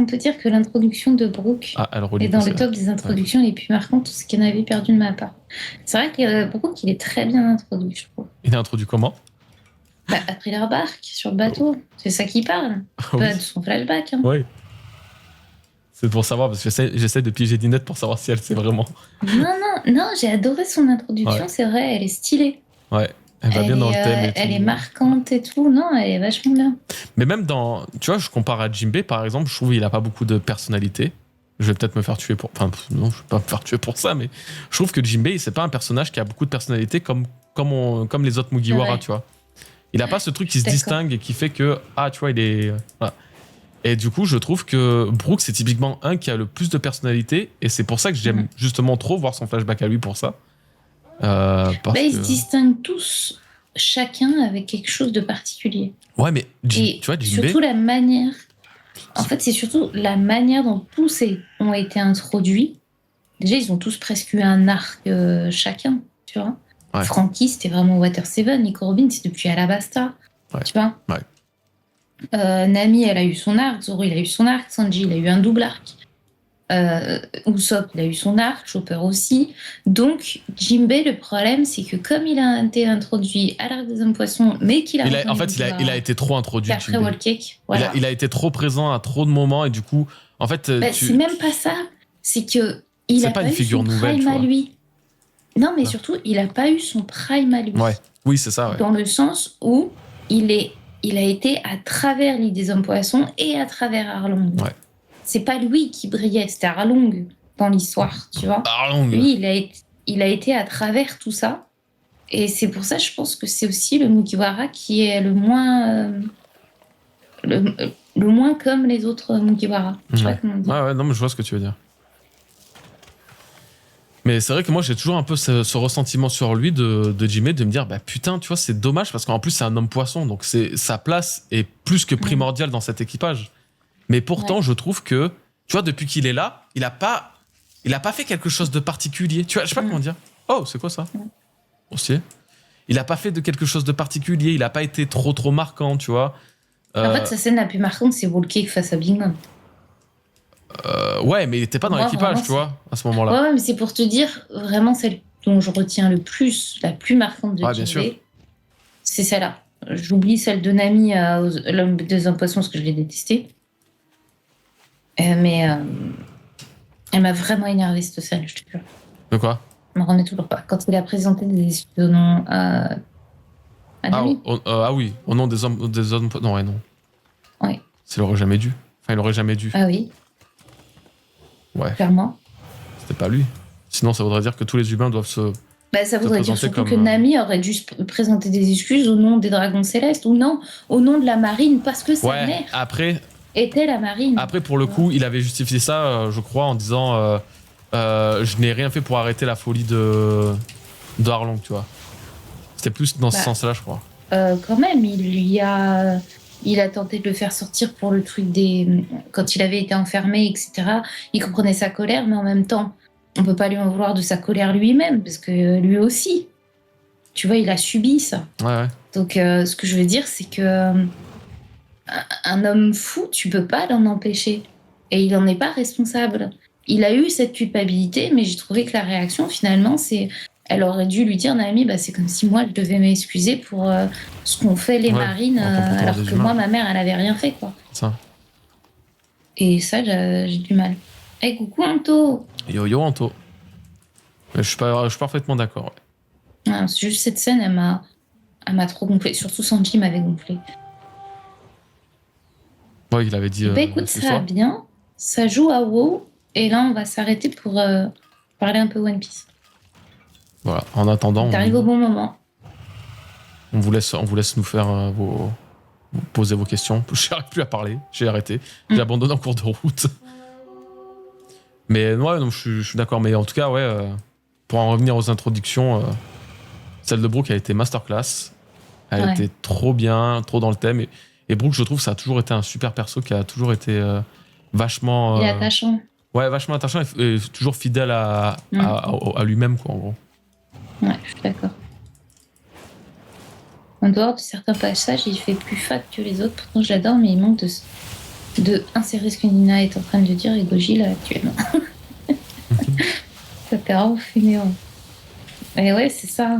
qu'on peut dire que l'introduction de Brooke elle est relie dans pas, le top des introductions les plus marquantes, tout ce qu'il en avait perdu de ma part. C'est vrai que Brooke, il est très bien introduit, je trouve. Il est introduit comment? Après leur barque, sur le bateau, c'est ça qui parle. Pas de son flashback. Hein. Oui. C'est pour savoir, parce que j'essaie de piéger Dinette pour savoir si elle sait vraiment. Non, j'ai adoré son introduction, c'est vrai, elle est stylée. Ouais, elle va bien dans le thème et tout. Elle est marquante et tout, non, elle est vachement bien. Mais même dans, tu vois, je compare à Jinbei, par exemple, je trouve qu'il a pas beaucoup de personnalité. Je vais peut-être me faire tuer pour... Enfin, non, je vais pas me faire tuer pour ça, mais je trouve que Jinbei, c'est pas un personnage qui a beaucoup de personnalité comme les autres Mugiwara, tu vois. Il a pas ce truc qui se distingue et qui fait que, tu vois, il est... Voilà. Et du coup, je trouve que Brooke, c'est typiquement un qui a le plus de personnalité, et c'est pour ça que j'aime justement trop voir son flashback à lui pour ça. Ils se distinguent tous, chacun avec quelque chose de particulier. Ouais, mais tu vois, Jinbei... surtout la manière... En fait, c'est surtout la manière dont tous ont été introduits. Déjà, ils ont tous presque eu un arc chacun, tu vois. Ouais. Frankie, c'était vraiment Water 7. Nico Robin, c'est depuis Alabasta, tu vois. Ouais. Nami, elle a eu son arc. Zoro, il a eu son arc. Sanji, il a eu un double arc. Usopp, il a eu son arc. Chopper aussi. Donc, Jinbei, le problème, c'est que comme il a été introduit à l'arc des hommes poissons, mais qu'il a... En fait, il a été trop introduit. Après Wall Cake, voilà. Il a été trop présent à trop de moments, et du coup, en fait... c'est même pas ça. C'est que il a pas eu son prime à lui. Non, mais surtout, il a pas eu son prime à lui. Ouais. Oui, c'est ça, ouais. Dans le sens où il a été à travers l'île des hommes poissons et à travers Arlong. Ouais. C'est pas lui qui brillait, c'était Arlong dans l'histoire, tu vois. Arlong. Lui, il a été à travers tout ça. Et c'est pour ça, je pense que c'est aussi le Mugiwara qui est le moins... le moins comme les autres Mugiwara. Je sais pas comment dire. Ouais, non, mais je vois ce que tu veux dire. Mais c'est vrai que moi, j'ai toujours un peu ce ressentiment sur lui de Jinbei, de me dire, putain, tu vois, c'est dommage, parce qu'en plus, c'est un homme poisson, donc sa place est plus que primordiale dans cet équipage. Mais pourtant, je trouve que, tu vois, depuis qu'il est là, il a pas fait quelque chose de particulier. Tu vois, je sais pas comment dire. Oh, c'est quoi ça? Aussi. Il a pas fait de quelque chose de particulier, il a pas été trop marquant, tu vois. En fait, sa scène la plus marquante, c'est Wall Cake face à Big Mom. Ouais, mais il était pas dans l'équipage, tu vois, à ce moment-là. Ouais, mais c'est pour te dire, vraiment, celle dont je retiens le plus, la plus marquante de Jinbei, c'est celle-là. J'oublie celle de Nami à l'homme des hommes poissons, parce que je l'ai détestée. Mais elle m'a vraiment énervée, cette scène, je te jure. De quoi? Je m'en remets toujours pas. Quand il a présenté des excuses au nom à Nami. Oui, au nom des hommes... Non, ouais, non. Ouais. Il aurait jamais dû. Enfin, il aurait jamais dû. Ah oui. Ouais. Clairement. C'était pas lui. Sinon, ça voudrait dire que tous les humains doivent se... Ça voudrait dire surtout que Nami aurait dû présenter des excuses au nom des Dragons Célestes, ou non, au nom de la marine, parce que sa mère était la marine. Après, pour le coup, il avait justifié ça, je crois, en disant je n'ai rien fait pour arrêter la folie de Arlong, tu vois. C'était plus dans ce sens-là, je crois. Quand même, il a tenté de le faire sortir pour le truc quand il avait été enfermé, etc. Il comprenait sa colère, mais en même temps, on peut pas lui en vouloir de sa colère lui-même, parce que lui aussi, tu vois, il a subi ça. Ouais. Donc, ce que je veux dire, c'est que un homme fou, tu peux pas l'en empêcher. Et il en est pas responsable. Il a eu cette culpabilité, mais j'ai trouvé que la réaction, finalement, elle aurait dû lui dire, Nami, c'est comme si moi, je devais m'excuser pour ce qu'ont fait les marines, alors que moi, ma mère, elle avait rien fait, quoi. Ça. Et ça, j'ai du mal. Hey, coucou, Anto. Yo, Anto. Je suis parfaitement d'accord, ouais. C'est juste cette scène, elle m'a trop gonflé. Surtout Sanji m'avait gonflé. Ouais, il avait dit... écoute, ça va bien. Ça joue à WoW. Et là, on va s'arrêter pour parler un peu One Piece. Voilà, en attendant... T'arrives au bon moment. On vous laisse nous faire poser vos questions. J'arrive plus à parler, j'ai arrêté. J'ai abandonné en cours de route. Mais ouais, non, je suis d'accord. Mais en tout cas, ouais, pour en revenir aux introductions, celle de Brooke a été masterclass. Elle était trop bien, trop dans le thème. Et Brooke, je trouve, ça a toujours été un super perso qui a toujours été vachement... Il est attachant. Ouais, vachement attachant et toujours fidèle à lui-même, quoi, en gros. Ouais, je suis d'accord. En dehors de certains passages, il fait plus fat que les autres. Pourtant, je l'adore, mais il manque de de insérer ce que Nina est en train de dire et Goji là actuellement. Ça t'est vraiment fainéant. Mais ouais, c'est ça.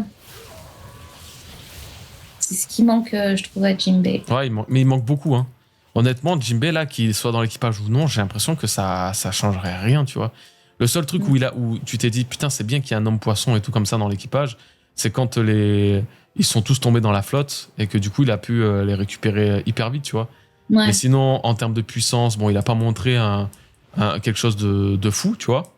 C'est ce qui manque, je trouve, à Jinbei. Ouais, mais il manque beaucoup. Hein. Honnêtement, Jinbei, là, qu'il soit dans l'équipage ou non, j'ai l'impression que ça changerait rien, tu vois. Le seul truc où tu t'es dit, putain, c'est bien qu'il y ait un homme poisson et tout comme ça dans l'équipage, c'est quand ils sont tous tombés dans la flotte et que du coup, il a pu les récupérer hyper vite, tu vois. Ouais. Mais sinon, en termes de puissance, bon, il a pas montré quelque chose de fou, tu vois.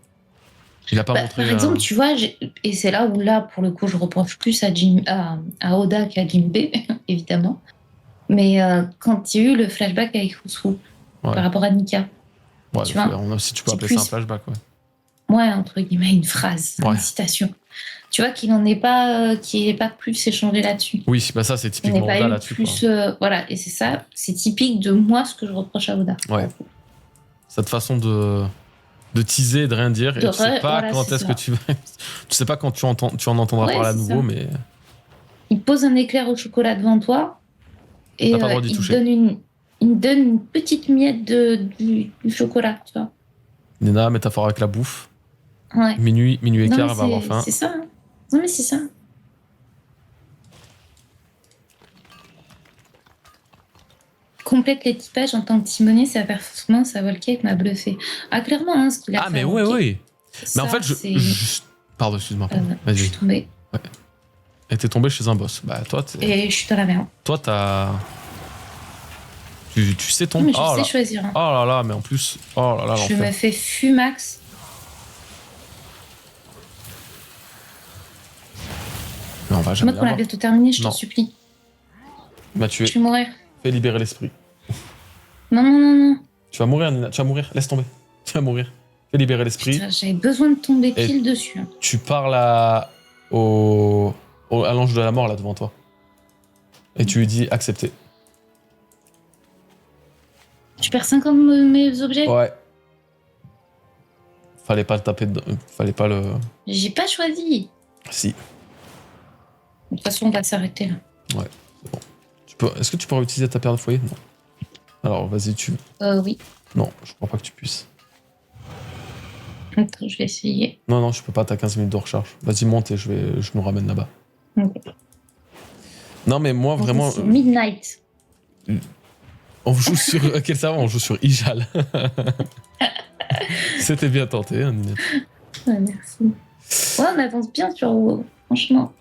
Il a pas montré. Par exemple, tu vois, et c'est là où, pour le coup, je reproche plus à Oda qu'à Jinbei, évidemment. Mais quand il y a eu le flashback avec Hushu par rapport à Nika, ouais, tu vois, si tu peux appeler ça un flashback, ouais. Ouais, entre guillemets, une phrase, une citation. Tu vois qu'il n'en est pas, qu'il n'ait pas plus échangé là-dessus. Oui, bah ça, c'est typiquement Oda là-dessus. Plus, voilà, et c'est ça, c'est typique de moi ce que je reproche à Oda. Ouais. Cette façon de teaser et de rien dire, et tu sais pas quand est-ce que tu sais pas quand tu en entendras parler à nouveau, mais. Il pose un éclair au chocolat devant toi, et il donne une petite miette du chocolat, tu vois. Nina, métaphore avec la bouffe. Ouais. Minuit et quart, elle va avoir faim. C'est ça. Hein. Non, mais c'est ça. Complète l'équipage en tant que timonier, sa performance à Volcake m'a bluffé. Ah, clairement, hein, ce qu'il a fait. Ah, mais oui. Mais en fait, pardon, excuse-moi. Vas-y. Je suis tombée. Ouais. Et t'es tombée chez un boss. Bah, toi, et je suis dans la merde. Toi, tu sais tomber. Mais je sais choisir. Hein. Oh là là, mais en plus. Oh là là, je me fais fumax. Mais on va jamais. Moi, qu'on a bientôt terminé, je t'en supplie. Bah, je vais mourir. Fais libérer l'esprit. Non. Tu vas mourir, Nina. Tu vas mourir. Laisse tomber. Tu vas mourir. Fais libérer l'esprit. J'avais besoin de tomber pile dessus. Hein. Tu parles à l'ange de la mort là devant toi. Et tu lui dis accepter. Tu perds 50 de mes objets ? Ouais. Fallait pas le taper Fallait pas le. J'ai pas choisi. Si. De toute façon, on va s'arrêter là. Ouais, c'est bon. Est-ce que tu pourrais utiliser ta paire de foyer ? Non. Alors, vas-y, Oui. Non, je crois pas que tu puisses. Attends, je vais essayer. Non, je peux pas, t'as 15 minutes de recharge. Vas-y, monte et je nous ramène là-bas. Okay. Non, mais moi, vraiment... C'est Midnight. On joue sur... Quel serveur ? On joue sur Ijal. C'était bien tenté, hein, Ninette. Ouais, merci. Ouais, on avance bien sur WoW, franchement.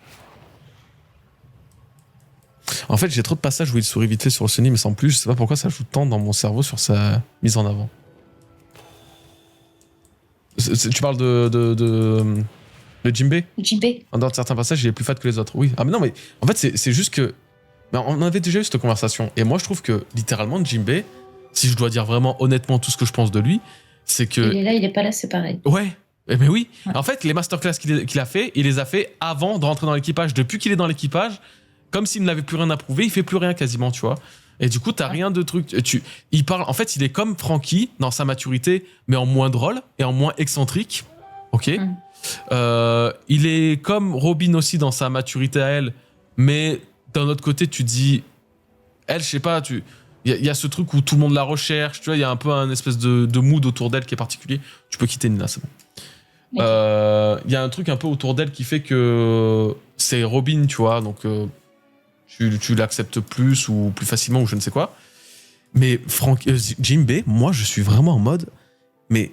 En fait, j'ai trop de passages où il sourit vite fait sur le Sony, mais sans plus, je sais pas pourquoi ça joue tant dans mon cerveau sur sa mise en avant. Tu parles de Jinbei ? Jinbei. Dans certains passages, il est plus fat que les autres. Oui. Ah, mais non, mais en fait, c'est juste que. On avait déjà eu cette conversation. Et moi, je trouve que, littéralement, Jinbei, si je dois dire vraiment honnêtement tout ce que je pense de lui, c'est que. Il est là, il est pas là, c'est pareil. Ouais. Mais oui. Ouais. En fait, les masterclass qu'il a fait, il les a fait avant de rentrer dans l'équipage. Depuis qu'il est dans l'équipage, comme s'il n'avait plus rien à prouver, il fait plus rien quasiment, tu vois. Et du coup, t'as rien de truc. Il parle. En fait, il est comme Franky dans sa maturité, mais en moins drôle et en moins excentrique. Ok. Il est comme Robin aussi dans sa maturité à elle, mais d'un autre côté, tu dis, elle, je sais pas, il y a ce truc où tout le monde la recherche, tu vois, il y a un peu un espèce de mood autour d'elle qui est particulier. Tu peux quitter Nina, c'est bon. Il y a un truc un peu autour d'elle qui fait que c'est Robin, tu vois, donc tu l'acceptes plus ou plus facilement ou je ne sais quoi. Mais Jinbei, moi, je suis vraiment en mode, mais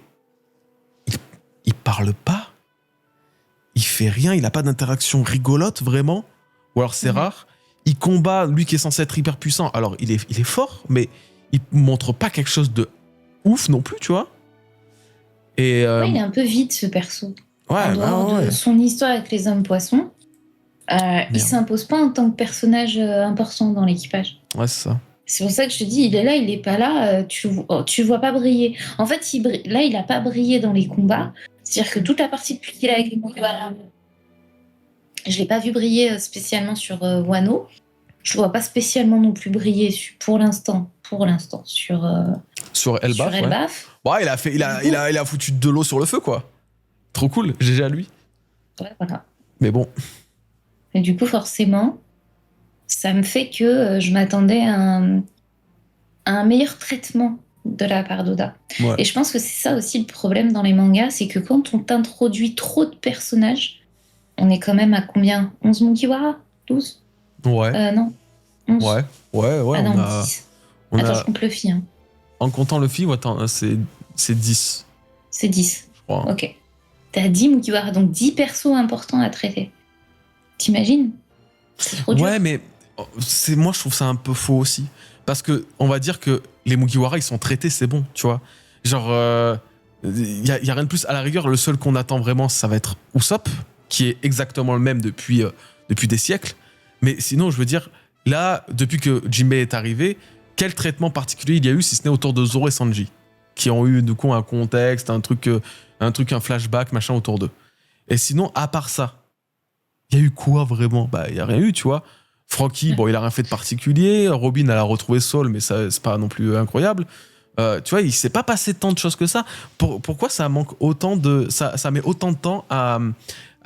il parle pas. Il fait rien, il a pas d'interaction rigolote, vraiment. Ou alors c'est rare. Il combat, lui qui est censé être hyper puissant. Alors, il est fort, mais il montre pas quelque chose de ouf non plus, tu vois. Et il est un peu vide, ce perso. Ouais, en dehors de son histoire avec les hommes poissons, il s'impose pas en tant que personnage important dans l'équipage. Ouais, c'est ça. C'est pour ça que je te dis, il est là, il est pas là, tu le vois pas briller. En fait, là, il a pas brillé dans les combats. C'est-à-dire que toute la partie depuis qu'il est avec les combats, je l'ai pas vu briller spécialement sur Wano. Je le vois pas spécialement non plus briller pour l'instant sur Elbaf. Ouais, il a foutu de l'eau sur le feu, quoi. Trop cool, GG à lui. Ouais, voilà. Mais bon. Et du coup, forcément, ça me fait que je m'attendais à un meilleur traitement de la part d'Oda. Ouais. Et je pense que c'est ça aussi le problème dans les mangas, c'est que quand on t'introduit trop de personnages, on est quand même à combien 11 Mugiwara 12 Ouais. Non. 11. Ouais. Ah non, on a... 10. On Attends, a... je compte Luffy. Hein. En comptant Luffy, attends, c'est 10. C'est 10. Je crois. Ok. T'as 10 Mugiwara, donc 10 persos importants à traiter. T'imagines? C'est trop dur. Ouais, mais moi, je trouve ça un peu faux aussi. Parce que, on va dire que les Mugiwara, ils sont traités, c'est bon, tu vois. Genre, y a rien de plus. À la rigueur, le seul qu'on attend vraiment, ça va être Usopp, qui est exactement le même depuis des siècles. Mais sinon, je veux dire, là, depuis que Jinbei est arrivé, quel traitement particulier il y a eu, si ce n'est autour de Zoro et Sanji, qui ont eu, du coup, un contexte, un flashback, machin autour d'eux. Et sinon, à part ça, il y a eu quoi vraiment? Bah, il y a rien eu, tu vois. Franky, bon, il a rien fait de particulier. Robin, elle a retrouvé Saul, mais ça, c'est pas non plus incroyable. Tu vois, il s'est pas passé tant de choses que ça. Pourquoi ça manque autant de... Ça met autant de temps à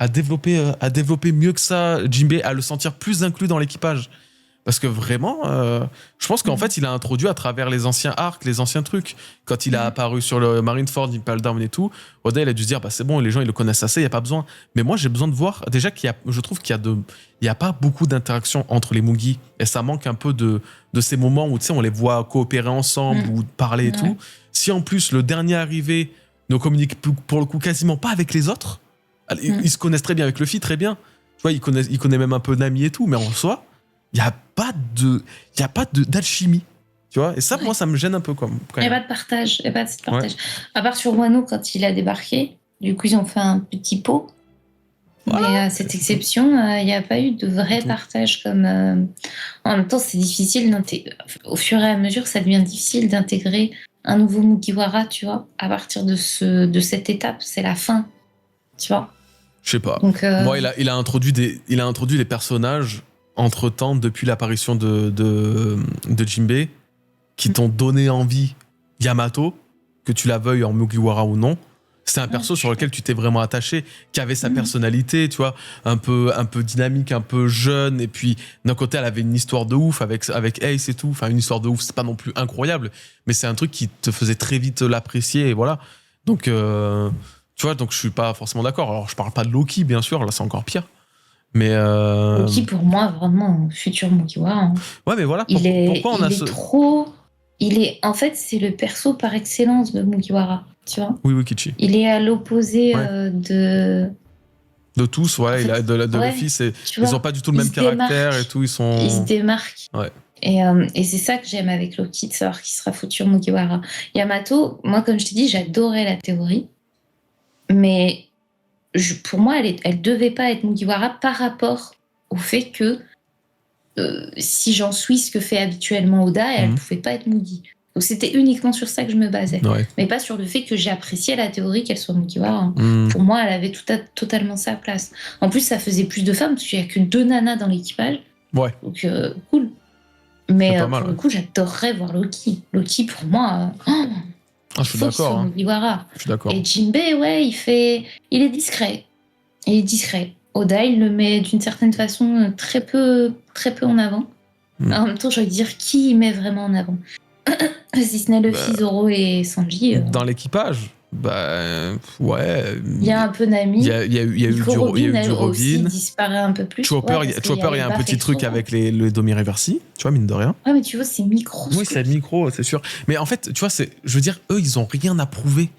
développer mieux que ça Jinbei, à le sentir plus inclus dans l'équipage? Parce que vraiment, je pense qu'en fait, il a introduit à travers les anciens arcs, les anciens trucs. Quand il a apparu sur le Marineford, Impel Down et tout, Oda, il a dû se dire, bah, c'est bon, les gens, ils le connaissent assez, il n'y a pas besoin. Mais moi, j'ai besoin de voir, déjà, je trouve qu'il y a pas beaucoup d'interaction entre les Mugi. Et ça manque un peu de ces moments où, tu sais, on les voit coopérer ensemble ou parler et tout. Si en plus, le dernier arrivé ne communique pour le coup quasiment pas avec les autres, ils se connaissent très bien avec Luffy, très bien. Tu vois, il connaît même un peu Nami et tout, mais en soi, il n'y a pas d'alchimie, tu vois. Et ça, moi, ça me gêne un peu quand même. Il n'y a pas de partage. À part sur Wano, quand il a débarqué, du coup, ils ont fait un petit pot. Voilà, mais à cette exception, il n'y a pas eu de vrai partage. En même temps, c'est difficile. Au fur et à mesure, ça devient difficile d'intégrer un nouveau Mugiwara, tu vois, à partir de cette étape. C'est la fin, tu vois. Je sais pas. Donc, moi, il a introduit des personnages entre-temps, depuis l'apparition de Jinbei, qui t'ont donné envie. Yamato, que tu la veuilles en Mugiwara ou non, c'est un perso sur lequel tu t'es vraiment attaché, qui avait sa personnalité, tu vois, un peu dynamique, un peu jeune, et puis d'un côté, elle avait une histoire de ouf avec Ace et tout. Enfin, une histoire de ouf, c'est pas non plus incroyable, mais c'est un truc qui te faisait très vite l'apprécier, et voilà. Donc, tu vois, donc je suis pas forcément d'accord. Alors, je parle pas de Loki, bien sûr, là, c'est encore pire. Mais Loki, pour moi, vraiment, futur Mugiwara. Hein. Ouais, mais voilà, pourquoi on a En fait, c'est le perso par excellence de Mugiwara, tu vois. Oui, Kichi. Il est à l'opposé de tous, ouais. De Luffy, ils ont pas du tout le même caractère et tout. Ils se démarquent. Ouais. Et c'est ça que j'aime avec Loki, de savoir qui sera futur Mugiwara. Yamato, moi, comme je t'ai dit, j'adorais la théorie. Mais pour moi, elle devait pas être Mugiwara par rapport au fait que si j'en suis ce que fait habituellement Oda, elle pouvait pas être Mugi. Donc c'était uniquement sur ça que je me basais. Mais pas sur le fait que j'ai apprécié la théorie qu'elle soit Mugiwara. Pour moi, elle avait totalement sa place. En plus, ça faisait plus de femmes, parce qu'il n'y a que 2 nanas dans l'équipage. Ouais. Donc, cool. Mais pour le coup, j'adorerais voir Loki. Loki, pour moi... je suis d'accord. Mugiwara. Je suis d'accord. Et Jinbei, ouais, il est discret. Oda, il le met d'une certaine façon très peu en avant. En même temps, j'ai envie de dire qui il met vraiment en avant. Si ce n'est Luffy, Zoro et Sanji. Dans l'équipage, ouais. Il y a un peu Nami. Il y a eu du Robin. Aussi disparaît un peu plus. Chopper, il y a un petit truc avec le Domi Reversi, tu vois, mine de rien. Ouais, mais tu vois, c'est micro. Oui, c'est micro, c'est sûr. Mais en fait, tu vois, je veux dire, eux, ils ont rien à prouver.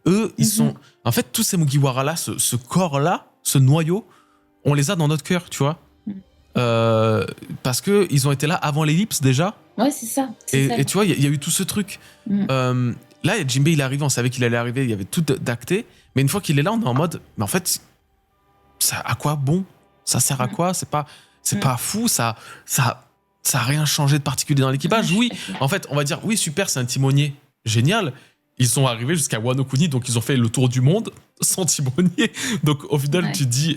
Eux, ils sont... En fait, tous ces Mugiwara-là, ce corps-là, ce noyau, on les a dans notre cœur, tu vois. Parce qu'ils ont été là avant l'ellipse, déjà. Ouais, c'est ça. Et tu vois, il y a eu tout ce truc. Là, Jinbei, il est arrivé, on savait qu'il allait arriver, il y avait tout d'acté. Mais une fois qu'il est là, on est en mode, mais en fait, ça, à quoi bon? Ça sert à quoi? C'est pas fou, ça a rien changé de particulier dans l'équipage. Oui, en fait, on va dire, oui, super, c'est un timonier génial. Ils sont arrivés jusqu'à Wano Kuni, donc ils ont fait le tour du monde sans timonier. Donc au final, tu te dis,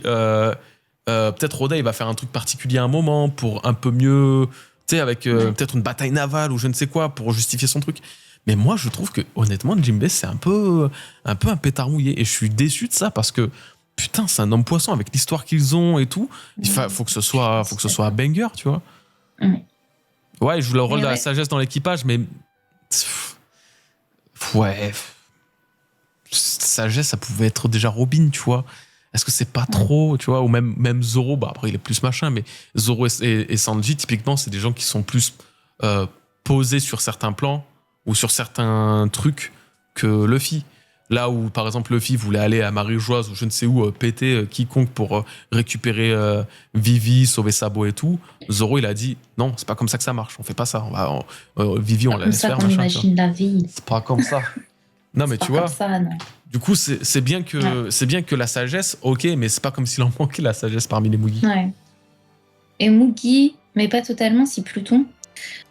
peut-être Oda, il va faire un truc particulier à un moment pour un peu mieux, tu sais, avec peut-être une bataille navale ou je ne sais quoi, pour justifier son truc. Mais moi, je trouve que, honnêtement, Jinbei, c'est un peu un pétard mouillé. Et je suis déçu de ça parce que, putain, c'est un homme poisson avec l'histoire qu'ils ont et tout. Il faut que ce soit un banger, tu vois. Ouais, il joue le rôle de la sagesse dans l'équipage, mais Ouais. Sagesse, ça pouvait être déjà Robin, tu vois. Est-ce que c'est pas trop, tu vois, ou même Zoro, bah après il est plus machin, mais Zoro et Sanji, typiquement, c'est des gens qui sont plus posés sur certains plans ou sur certains trucs que Luffy. Là où, par exemple, Luffy voulait aller à Marie-Joise ou je ne sais où, péter quiconque pour récupérer Vivi, sauver Sabo et tout, Zoro, il a dit non, c'est pas comme ça que ça marche, on fait pas ça. Vivi, on la laisse faire, machin. Imagine la vie. C'est pas comme ça. Non, mais tu vois. Ça, non. Du coup, c'est bien que la sagesse, ok, mais c'est pas comme s'il en manquait la sagesse parmi les Mugi. Ouais. Et Mugi, mais pas totalement, si Pluton.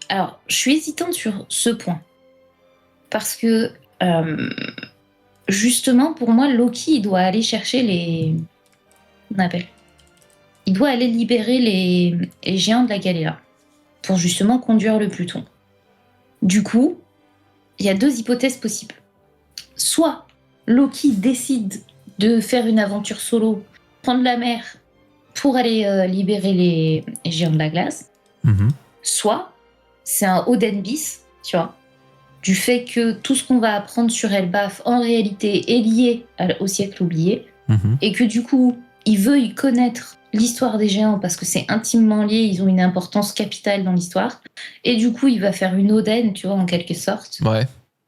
Alors, je suis hésitante sur ce point. Parce que, justement, pour moi, Loki, il doit aller chercher les... On appelle. Il doit aller libérer les géants de la Galéa pour justement conduire le Pluton. Du coup, il y a 2 hypothèses possibles. Soit Loki décide de faire une aventure solo, prendre la mer pour aller libérer les géants de la glace. Soit c'est un Oden bis, tu vois, du fait que tout ce qu'on va apprendre sur Elbaf en réalité est lié au siècle oublié, et que du coup il veut y connaître l'histoire des géants parce que c'est intimement lié, ils ont une importance capitale dans l'histoire, et du coup il va faire une Oden, tu vois, en quelque sorte. Ouais.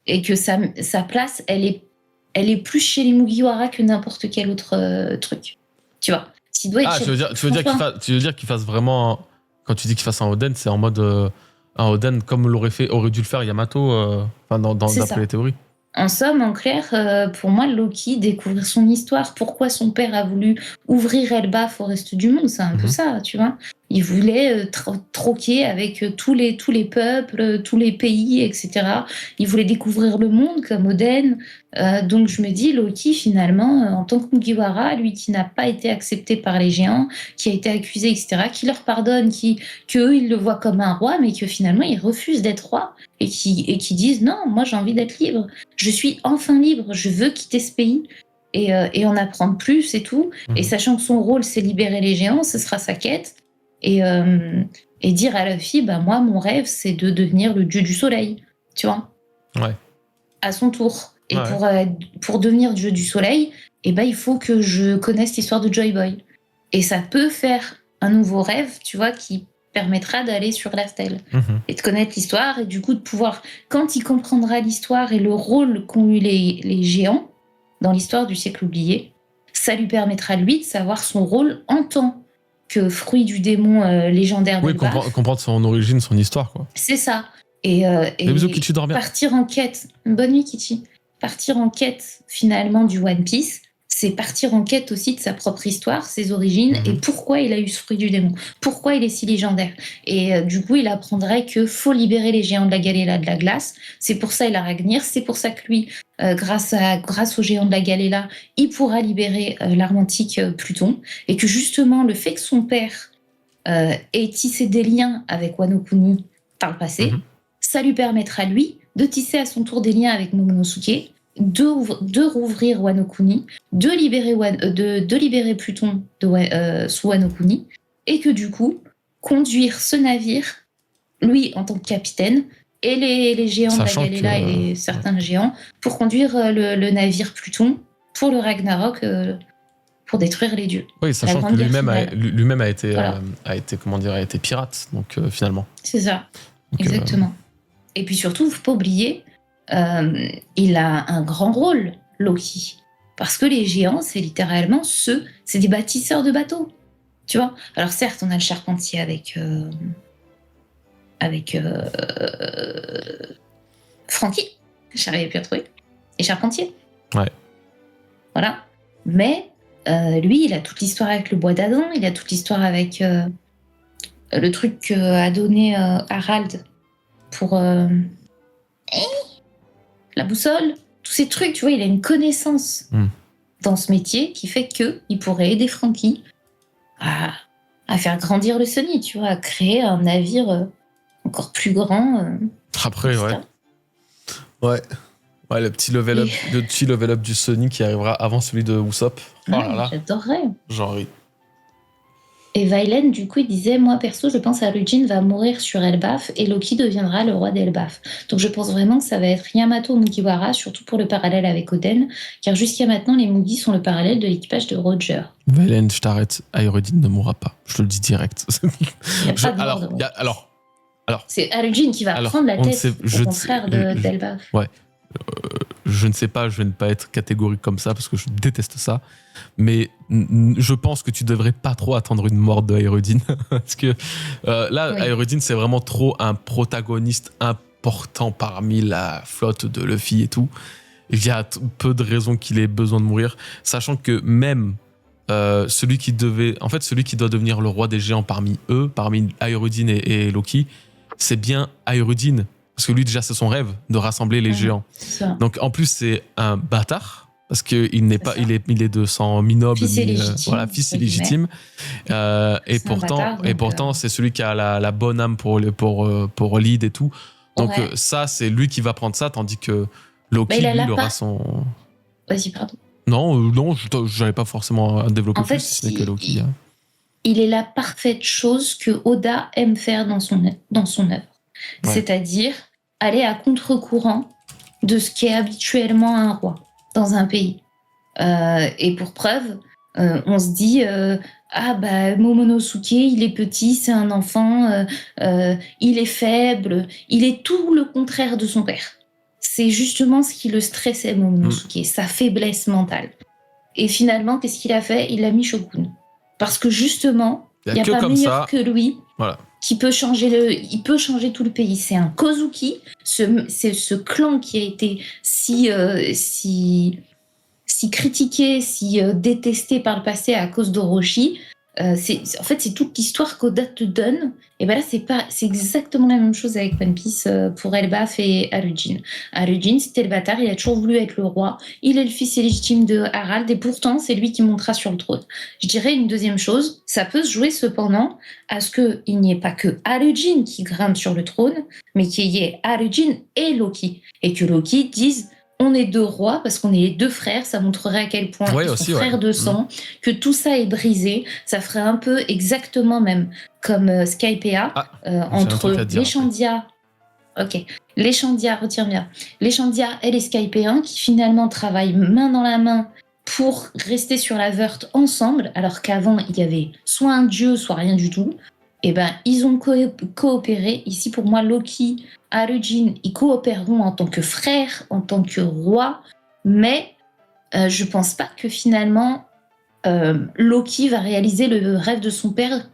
Et que sa place, elle est plus chez les Mugiwara que n'importe quel autre truc. Tu vois. Tu veux dire qu'il fasse vraiment... Quand tu dis qu'il fasse un Oden, c'est en mode... un Oden comme aurait dû le faire Yamato d'après les théories. En somme, en clair, pour moi, Loki, découvrir son histoire, pourquoi son père a voulu ouvrir Elbaf au reste du monde, c'est un peu ça, tu vois. Il voulait troquer avec tous les peuples, tous les pays, etc. Il voulait découvrir le monde comme Oden. Donc je me dis, Loki, finalement, en tant que Mugiwara, lui qui n'a pas été accepté par les géants, qui a été accusé, etc., qui leur pardonne, qu'eux, ils le voient comme un roi, mais que finalement, ils refusent d'être roi et qui disent, non, moi j'ai envie d'être libre. Je suis enfin libre, je veux quitter ce pays et en apprendre plus et tout. Et sachant que son rôle, c'est libérer les géants, ce sera sa quête. Et dire à Luffy, bah, moi, mon rêve, c'est de devenir le dieu du soleil, tu vois. Ouais. À son tour. Et pour devenir dieu du soleil, il faut que je connaisse l'histoire de Joy Boy. Et ça peut faire un nouveau rêve, tu vois, qui permettra d'aller sur la stèle et de connaître l'histoire et du coup de pouvoir, quand il comprendra l'histoire et le rôle qu'ont eu les géants dans l'histoire du siècle oublié, ça lui permettra lui de savoir son rôle en tant que fruit du démon légendaire de comprendre son origine, son histoire, quoi. C'est ça. Et bisous, Kichi, dors bien. Partir en quête, bonne nuit Kichi, partir en quête finalement du One Piece, c'est partir en quête aussi de sa propre histoire, ses origines, et pourquoi il a eu ce fruit du démon, pourquoi il est si légendaire. Et du coup, il apprendrait que faut libérer les géants de la Galéla de la glace. C'est pour ça il a Ragnir, c'est pour ça que lui, grâce aux géants de la Galéla, il pourra libérer l'arme antique Pluton. Et que justement, le fait que son père ait tissé des liens avec Wano Kuni par le passé, ça lui permettra, lui, de tisser à son tour des liens avec Momonosuke, de rouvrir Wano Kuni, de libérer Pluton sous Wano Kuni, et que du coup, conduire ce navire, lui en tant que capitaine, et les géants Sachant de la Galéla et certains géants, pour conduire le navire Pluton pour le Ragnarok, pour détruire les dieux. Oui, sachant que lui-même a été pirate, donc finalement. C'est ça, donc, exactement. Et puis surtout, faut pas oublier, il a un grand rôle, Loki. Parce que les géants, c'est littéralement c'est des bâtisseurs de bateaux. Tu vois. Alors certes, on a le charpentier avec Frankie, j'arrivais plus à trouver, et charpentier. Ouais. Voilà. Mais lui, il a toute l'histoire avec le bois d'Adam, il a toute l'histoire avec le truc qu'a donné Harald pour la boussole, tous ces trucs, tu vois, il a une connaissance dans ce métier qui fait qu'il pourrait aider Frankie à faire grandir le Sunny, tu vois, à créer un navire encore plus grand. Après, ouais, le petit level up du Sunny qui arrivera avant celui de Usopp. Oh là là. J'adorerais. Genre, oui. Et Vailen, du coup, il disait, moi perso, je pense Arujin va mourir sur Elbaf et Loki deviendra le roi d'Elbaf. Donc je pense vraiment que ça va être Yamato Mugiwara, surtout pour le parallèle avec Oden, car jusqu'à maintenant, les Mugi sont le parallèle de l'équipage de Roger. Valen, je t'arrête, Aerodin ne mourra pas. Je te le dis direct. Il n'y a pas de mort de Roger. Alors, c'est Arujin qui va prendre la tête, au contraire d'Elbaf. Ouais. Je ne sais pas, je vais ne pas être catégorique comme ça parce que je déteste ça. Mais je pense que tu devrais pas trop attendre une mort de Aerodin. Parce que là, oui. Aerodin, c'est vraiment trop un protagoniste important parmi la flotte de Luffy et tout. Il y a peu de raisons qu'il ait besoin de mourir. Sachant que même celui qui doit devenir le roi des géants parmi eux, parmi Aerodin et Loki, c'est bien Aerodin. Parce que lui, déjà, c'est son rêve de rassembler les géants. Donc, en plus, c'est un bâtard. Parce qu'il n'est pas, il est de sang mi-noble, fils illégitime. Et pourtant, c'est celui qui a la bonne âme pour lead et tout. Donc, ça, c'est lui qui va prendre ça, tandis que Loki, lui, il aura son. Vas-y, pardon. Non, je n'avais pas forcément à développer plus, si ce n'est que Loki. Il est la parfaite chose que Oda aime faire dans son œuvre. Ouais. C'est-à-dire aller à contre-courant de ce qu'est habituellement un roi dans un pays. Et pour preuve, on se dit Momonosuke, il est petit, c'est un enfant, il est faible, il est tout le contraire de son père. C'est justement ce qui le stressait, Momonosuke, sa faiblesse mentale. Et finalement, qu'est-ce qu'il a fait ? Il l'a mis Shogun. Parce que justement, il n'y a pas meilleur que lui. Voilà. Il peut changer tout le pays. C'est un Kozuki, c'est ce clan qui a été si critiqué, si détesté par le passé à cause d'Orochi. En fait, c'est toute l'histoire qu'Oda te donne. Et ben là, c'est exactement la même chose avec One Piece pour Elbaf et Arujin. Arujin, c'était le bâtard, il a toujours voulu être le roi. Il est le fils illégitime de Harald et pourtant, c'est lui qui montera sur le trône. Je dirais une deuxième chose, ça peut se jouer cependant à ce qu'il n'y ait pas que Arujin qui grimpe sur le trône, mais qu'il y ait Arujin et Loki. Et que Loki dise... On est deux rois parce qu'on est les deux frères, ça montrerait à quel point ils sont frères de sang, que tout ça est brisé. Ça ferait un peu exactement même comme Skypiea entre les Shandia. Ok, les Shandia, retiens bien. Les Shandia et les Skypiens qui finalement travaillent main dans la main pour rester sur la Verte ensemble, alors qu'avant il y avait soit un dieu, soit rien du tout. Eh ben, ils ont coopéré. Ici, pour moi, Loki, Arujin, ils coopéreront en tant que frères, en tant que rois, mais je pense pas que finalement Loki va réaliser le rêve de son père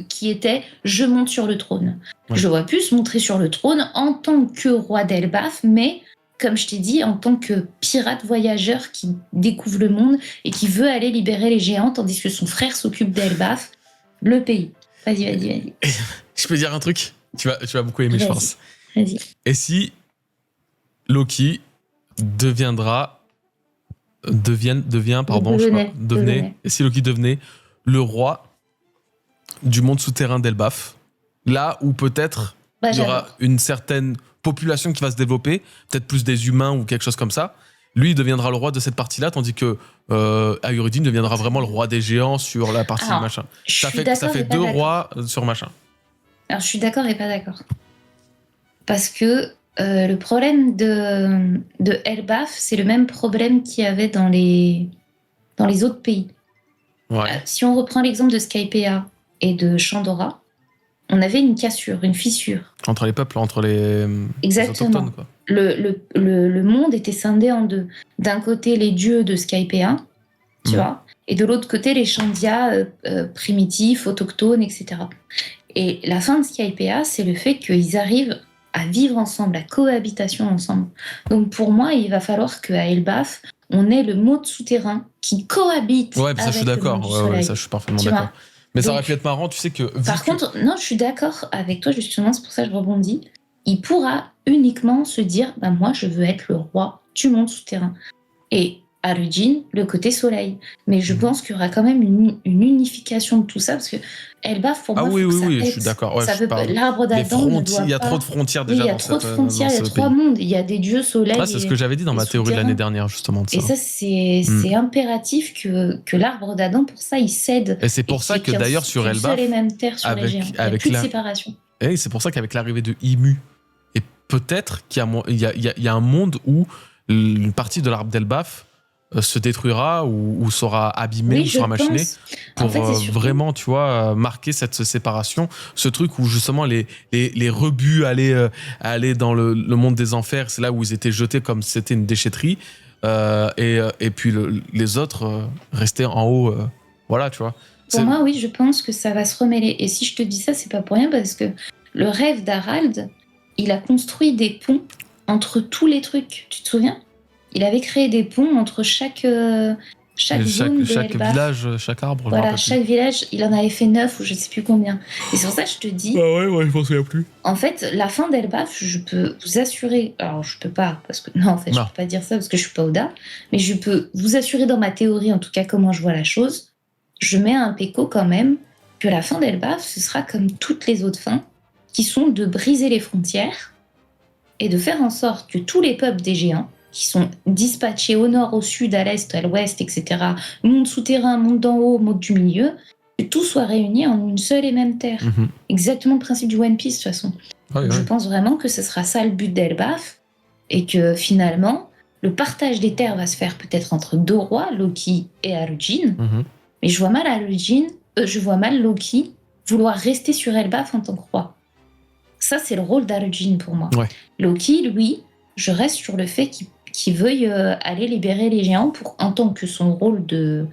qui était « je monte sur le trône ». Je vois plus se montrer sur le trône en tant que roi d'Elbaf, mais comme je t'ai dit, en tant que pirate voyageur qui découvre le monde et qui veut aller libérer les géants, tandis que son frère s'occupe d'Elbaf, le pays. Vas-y. Je peux dire un truc ? Tu vas beaucoup aimer, je pense. Vas-y. Et si Loki devenait, et si Loki devenait le roi du monde souterrain d'Elbaf, là où peut-être il y aura une certaine population qui va se développer, peut-être plus des humains ou quelque chose comme ça, lui il deviendra le roi de cette partie-là, tandis que Aerodin deviendra vraiment le roi des géants sur la partie machin. Ça fait deux rois sur machin. Alors je suis d'accord et pas d'accord. Parce que le problème de Elbaf, c'est le même problème qu'il y avait dans les autres pays. Ouais. Si on reprend l'exemple de Skypiea et de Shandora, on avait une cassure, une fissure. Entre les peuples, entre les autochtones, quoi. Le monde était scindé en deux. D'un côté, les dieux de Skypiea, tu vois, et de l'autre côté, les Shandia primitifs, autochtones, etc. Et la fin de Skypiea, c'est le fait qu'ils arrivent à vivre ensemble, la cohabitation ensemble. Donc pour moi, il va falloir qu'à Elbaf, on ait le monde souterrain qui cohabite. Ouais, ça je suis d'accord. Ouais, ça je suis parfaitement d'accord. Mais donc, ça aurait pu être marrant, tu sais que... contre, non, je suis d'accord avec toi, justement, c'est pour ça que je rebondis. Il pourra uniquement se dire, moi, je veux être le roi du monde souterrain. Et Arujin, le côté soleil. Mais je pense qu'il y aura quand même une unification de tout ça, parce que Elbaf, pour moi, oui, faut que ça oui, pète. je suis d'accord. Ouais, Ça veut pas- L'arbre les d'Adam ne doit frontières, il y a pas... trop de frontières Oui, déjà il y a dans trop de cette, frontières, dans il y a ce 3 pays. mondes. Il y a des dieux soleil C'est ce que j'avais dit dans et ma théorie de l'année souterrain. dernière, justement, de ça. Et ça, c'est impératif que l'arbre d'Adam, pour ça, il cède. Et c'est pour ça que d'ailleurs sur Elbaf, seule et même terre sur les géants. Il n'y a plus de séparation. Et c'est pour ça qu'avec l'arrivée de Imu, et peut-être qu'il y a un monde où une partie de l'arbre d'Elbaf se détruira ou sera abîmée ou sera machinée pour vraiment, tu vois, marquer cette séparation. Ce truc où justement les rebuts allaient dans le monde des enfers, c'est là où ils étaient jetés comme si c'était une déchetterie, et puis les autres restaient en haut. Voilà, tu vois. Pour moi, oui, je pense que ça va se remêler. Et si je te dis ça, c'est pas pour rien, parce que le rêve d'Harald, il a construit des ponts entre tous les trucs. Tu te souviens ? Il avait créé des ponts entre chaque zone chaque village, chaque arbre. Voilà, chaque village, il en avait fait 9 ou je sais plus combien. Et c'est pour ça que je te dis... Ah ouais, je m'en souviens plus. En fait, la fin d'Elbaf, je peux vous assurer... Alors, je peux pas, parce que... Non, en fait, je peux pas dire ça parce que je suis pas Oda. Mais je peux vous assurer dans ma théorie, en tout cas, comment je vois la chose. Je mets un péco quand même que la fin d'Elbaf, ce sera comme toutes les autres fins, qui sont de briser les frontières et de faire en sorte que tous les peuples des géants, qui sont dispatchés au nord, au sud, à l'est, à l'ouest, etc., monde souterrain, monde d'en haut, monde du milieu, que tout soit réuni en une seule et même terre. Exactement le principe du One Piece, de toute façon. Je pense vraiment que ce sera ça le but d'Elbaf, et que finalement, le partage des terres va se faire peut-être entre deux rois, Loki et Arujin, mais je vois mal Loki vouloir rester sur Elbaf en tant que roi. Ça, c'est le rôle d'Arujin pour moi. Ouais. Loki, lui, je reste sur le fait qu'il veuille aller libérer les géants en tant que son rôle de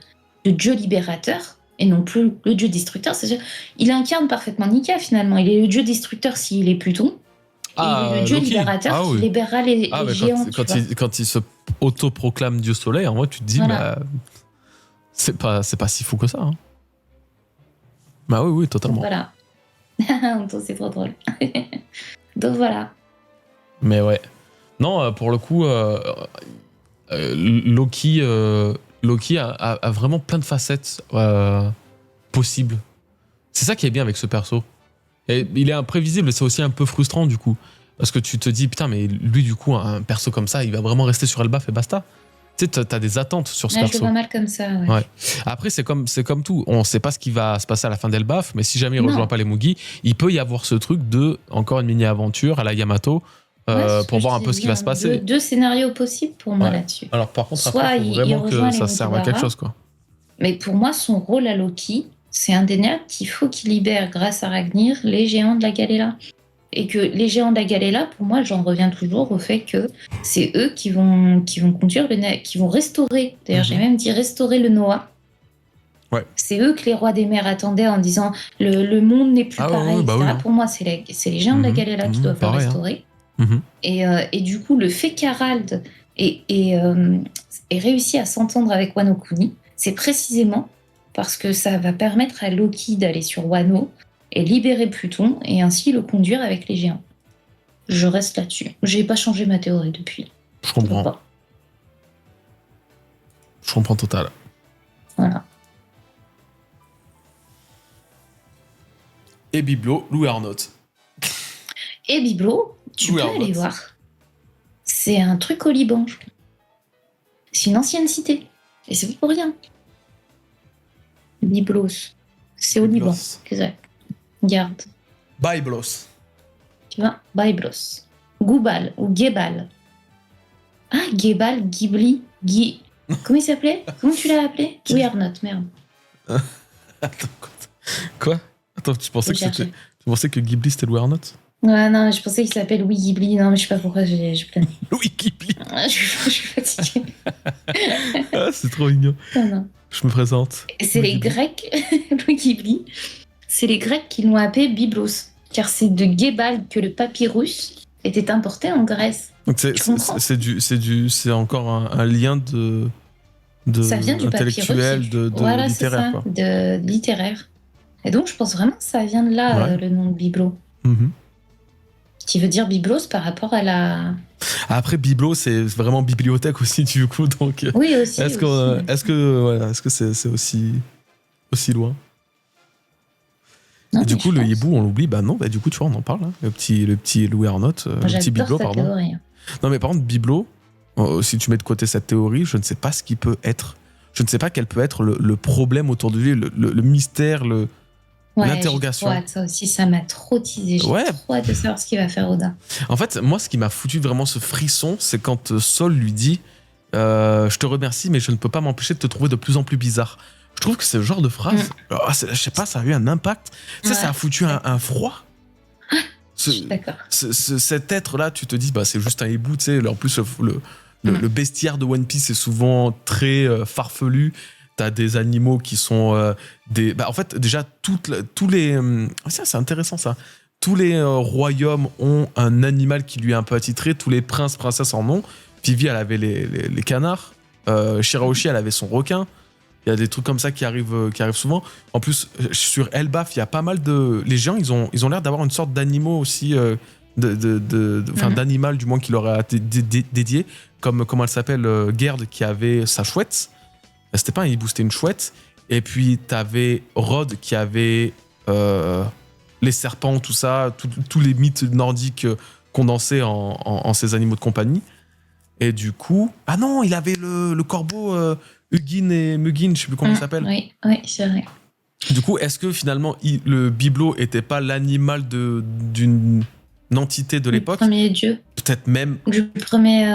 dieu libérateur et non plus le dieu destructeur. C'est-à-dire, il incarne parfaitement Nika finalement. Il est le dieu destructeur s'il est Pluton. Et il est le dieu Loki. libérateur qui libérera les géants. Quand il se autoproclame dieu soleil, en vrai, tu te dis, voilà. C'est pas si fou que ça. Hein. Bah oui, totalement. Donc, voilà. C'est trop drôle. Donc voilà. Mais ouais. Non, pour le coup, Loki a vraiment plein de facettes possibles. C'est ça qui est bien avec ce perso. Et il est imprévisible et c'est aussi un peu frustrant du coup. Parce que tu te dis, putain, mais lui, du coup, un perso comme ça, il va vraiment rester sur Elbaf et basta. Tu sais, t'as des attentes sur ce perso. Je le vois mal comme ça, ouais. Après, c'est comme tout. On sait pas ce qui va se passer à la fin d'Elbaf, mais si jamais il rejoint pas les Mugi, il peut y avoir ce truc de encore une mini-aventure à la Yamato pour voir un peu ce qui va se passer. Deux scénarios possibles pour moi là-dessus. Alors par contre, après, il faut vraiment que ça serve à quelque chose, quoi. Mais pour moi, son rôle à Loki, c'est indéniable qu'il faut qu'il libère, grâce à Ragnir, les géants de la Galela. Et que les géants de la Galela, pour moi, j'en reviens toujours au fait que c'est eux qui vont conduire qui vont restaurer. D'ailleurs, j'ai même dit restaurer le Noah. Ouais. C'est eux que les rois des mers attendaient en disant le monde n'est plus pareil, etc. Oui. Pour moi, c'est les géants de la Galela qui doivent le restaurer. Et du coup, le fait qu'Harald ait réussi à s'entendre avec Wano Kuni, c'est précisément parce que ça va permettre à Loki d'aller sur Wano et libérer Pluton et ainsi le conduire avec les géants. Je reste là-dessus. J'ai pas changé ma théorie depuis. Je comprends. Je comprends total. Voilà. Et Biblo, Louis Arnott. Et Biblo, tu peux aller voir. C'est un truc au Liban, je crois. C'est une ancienne cité. Et c'est pas pour rien. Byblos. C'est au Liban. Exact. Garde. Byblos. Tu vois, Byblos. Goubal ou Gebal. Ah, Gebal, Ghibli, Comment il s'appelait ? Comment tu l'as appelé ? Oui, Arnott, merde. Attends, quoi ? Attends, tu pensais que Ghibli c'était Louis Arnott ? Ouais, non, je pensais qu'il s'appelle Louis Ghibli. Non, mais je sais pas pourquoi j'ai plané. Louis Ghibli. Je suis fatiguée. Ah, c'est trop mignon. Non. Je me présente. C'est les Grecs, Louis Ghibli. C'est les Grecs qui l'ont appelé Byblos, car c'est de Gebal que le papyrus était importé en Grèce. Donc c'est encore un lien de ça vient du intellectuel, papyrus. Voilà, littéraire. C'est ça, quoi. de littéraire. Et donc je pense vraiment que ça vient de là, le nom de Byblo. Ce qui veut dire biblos par rapport à la... Après, biblo, c'est vraiment bibliothèque aussi, du coup. Donc, Oui, aussi. est-ce que c'est aussi loin? Non, Et du mais coup, je le pense. hibou, on l'oublie. Bah non, bah du coup, tu vois, on en parle. Hein. Le petit Louis Arnott, Moi, le petit j'adore biblo, ta pardon. théorie. Non, mais par contre, biblo, si tu mets de côté cette théorie, je ne sais pas ce qui peut être. Je ne sais pas quel peut être le problème autour de lui, le mystère, Ouais, l'interrogation. j'ai trop hâte, ça aussi, ça m'a trop teasé. J'ai Ouais. trop hâte de savoir ce qu'il va faire Oda. En fait, moi, ce qui m'a foutu vraiment ce frisson, c'est quand Saul lui dit je te remercie, mais je ne peux pas m'empêcher de te trouver de plus en plus bizarre. Je trouve que c'est le genre de phrase, je sais pas, ça a eu un impact. Tu sais, ça a foutu un froid. Je suis d'accord. Cet être-là, tu te dis, bah, c'est juste un hibou, tu sais. En plus, le bestiaire de One Piece est souvent très farfelu. T'as des animaux qui sont des. Bah, en fait, déjà, tous les. Ça, c'est intéressant, ça. Tous les royaumes ont un animal qui lui est un peu attitré. Tous les princes, princesses en ont. Vivi, elle avait les canards. Shirahoshi, elle avait son requin. Il y a des trucs comme ça qui arrivent souvent. En plus, sur Elbaf, il y a pas mal de. Les géants, ils ont l'air d'avoir une sorte d'animaux aussi. D'animal, du moins, qui leur a été dédié. Comme, comment elle s'appelle Gerd, qui avait sa chouette. C'était pas un hibou, c'était une chouette. Et puis, t'avais Rod qui avait les serpents, tout ça, tous les mythes nordiques condensés en ces animaux de compagnie. Et du coup... Ah non, il avait le corbeau Hugin et Mugin, je sais plus comment il s'appelle. Oui, c'est vrai. Du coup, est-ce que finalement, le bibelot était pas l'animal d'une entité de l'époque? Le premier dieu. Peut-être même... Du premier...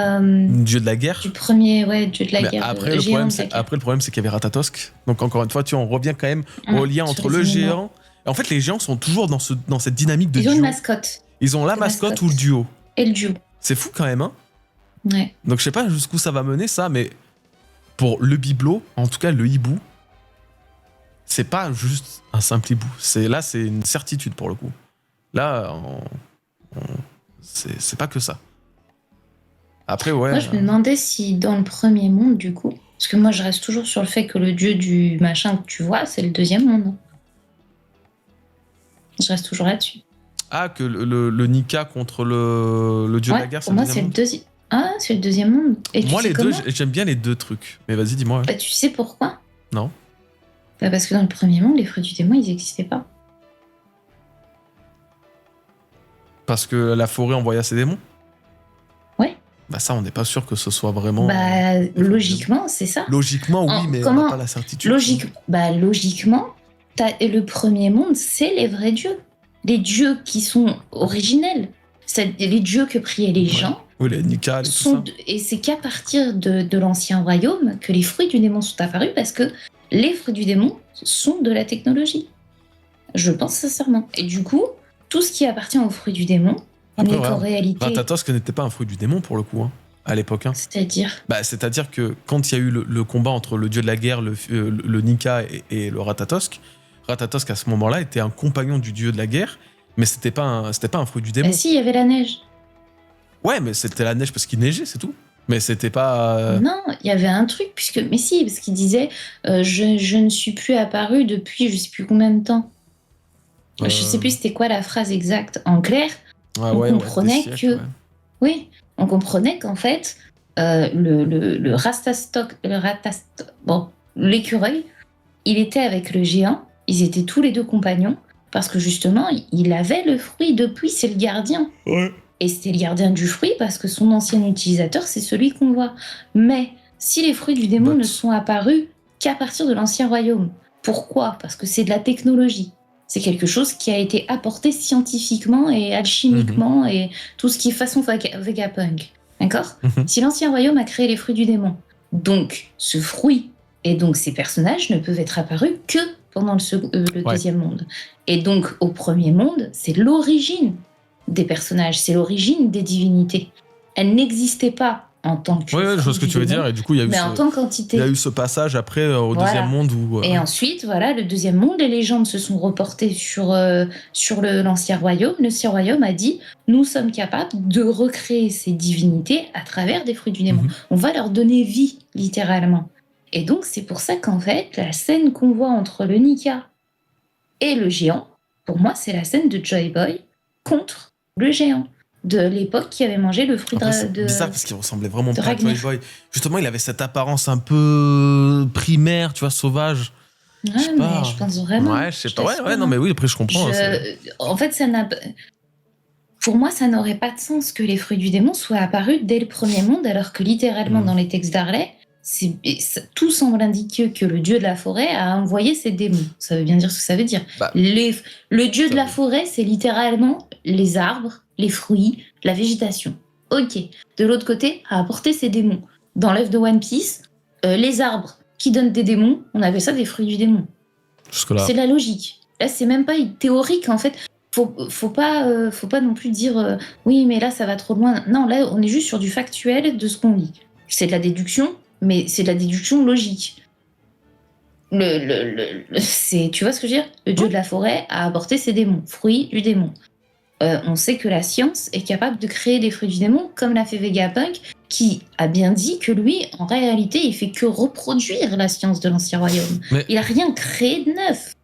dieu de la guerre. Du premier, dieu de la guerre. Après, le problème, c'est qu'il y avait Ratatosk. Donc, encore une fois, on revient quand même au lien entre le géant... En fait, les géants sont toujours dans cette dynamique de duo. Ils ont une mascotte. Ils ont la mascotte ou le duo. Et le duo. C'est fou quand même, hein? Ouais. Donc, je sais pas jusqu'où ça va mener, ça, mais pour le bibelot, en tout cas, le hibou, c'est pas juste un simple hibou. Là, c'est une certitude pour le coup. Là, c'est pas que ça. Après, ouais. Moi, je me demandais si dans le premier monde, du coup, parce que moi, je reste toujours sur le fait que le dieu du machin que tu vois, c'est le deuxième monde. Je reste toujours là-dessus. Ah, que le Nika contre le dieu de la guerre, c'est le deuxième monde. Ah, c'est le deuxième monde. Et moi, les deux, j'aime bien les deux trucs. Mais vas-y, dis-moi. Bah, tu sais pourquoi? Non. Bah, parce que dans le premier monde, les fruits du démon, ils n'existaient pas. Parce que la forêt envoya ses démons? Ouais. Bah ça, on n'est pas sûr que ce soit vraiment... Bah, logiquement, c'est ça. Logiquement, oui, mais on n'a pas la certitude. Logiquement, le premier monde, c'est les vrais dieux. Les dieux qui sont originels. C'est les dieux que priaient les gens. Oui, les Nika et tout ça. Et c'est qu'à partir de l'ancien royaume que les fruits du démon sont apparus, parce que les fruits du démon sont de la technologie. Je pense sincèrement. Et du coup, tout ce qui appartient aux fruits du démon n'est qu'en réalité... Ratatosk n'était pas un fruit du démon pour le coup, hein, à l'époque. Hein. C'est-à-dire C'est-à-dire que quand il y a eu le combat entre le dieu de la guerre, le Nika et le Ratatosk, Ratatosk à ce moment-là était un compagnon du dieu de la guerre, mais c'était pas un fruit du démon. Si, il y avait la neige. Ouais, mais c'était la neige parce qu'il neigeait, c'est tout. Mais c'était pas... Non, il y avait un truc, mais si, parce qu'il disait je ne suis plus apparu depuis je sais plus combien de temps. Je sais plus c'était quoi la phrase exacte. En clair, on comprenait Oui, on comprenait qu'en fait, le l'écureuil, il était avec le géant, ils étaient tous les deux compagnons, parce que justement, il avait le fruit depuis, c'est le gardien. Ouais. Et c'était le gardien du fruit parce que son ancien utilisateur, c'est celui qu'on voit. Mais si les fruits du démon ne sont apparus qu'à partir de l'ancien royaume, pourquoi? Parce que c'est de la technologie. C'est quelque chose qui a été apporté scientifiquement et alchimiquement et tout ce qui est façon Vegapunk. D'accord? Si l'ancien royaume a créé les fruits du démon, donc ce fruit et donc ces personnages ne peuvent être apparus que pendant le deuxième monde. Et donc au premier monde, c'est l'origine des personnages, c'est l'origine des divinités. Elles n'existaient pas en tant que... Oui, je vois ce que tu veux dire, et du coup, il y a eu, en tant qu'entité. Il y a eu ce passage après au deuxième monde où... Et ensuite, le deuxième monde, les légendes se sont reportées sur l'ancien royaume. L'ancien royaume a dit, nous sommes capables de recréer ces divinités à travers des fruits du démon. On va leur donner vie, littéralement. Et donc, c'est pour ça qu'en fait, la scène qu'on voit entre le Nika et le géant, pour moi, c'est la scène de Joy Boy contre le géant. de l'époque qui avait mangé le fruit C'est de bizarre parce qu'il ressemblait vraiment de pas à Joy Ragnar. Boy. Justement, il avait cette apparence un peu primaire, tu vois, sauvage. Je sais Ouais, mais pas. je pense vraiment. Ouais, je sais pas. Ouais, t'assure, non, hein. mais oui, après, je comprends. En fait, pour moi, ça n'aurait pas de sens que les fruits du démon soient apparus dès le premier monde, alors que littéralement, dans les textes d'Harley, tout semble indiquer que le dieu de la forêt a envoyé ses démons. Ça veut bien dire ce que ça veut dire. Bah, Le dieu de la veut- forêt, c'est littéralement les arbres, les fruits, la végétation. Ok. De l'autre côté, a apporté ses démons. Dans l'œuvre de One Piece, les arbres qui donnent des démons, on appelle ça des fruits du démon. Jusque-là. C'est de la logique. Là, c'est même pas théorique, en fait. Faut pas non plus dire oui, mais là, ça va trop loin. Non, là, on est juste sur du factuel de ce qu'on lit. C'est de la déduction, mais c'est de la déduction logique. Tu vois ce que je veux dire? Le dieu de la forêt a apporté ses démons, fruits du démon. On sait que la science est capable de créer des fruits du démon, comme l'a fait Vegapunk, qui a bien dit que lui, en réalité, il fait que reproduire la science de l'Ancien Royaume. Mais- Il a rien créé de neuf.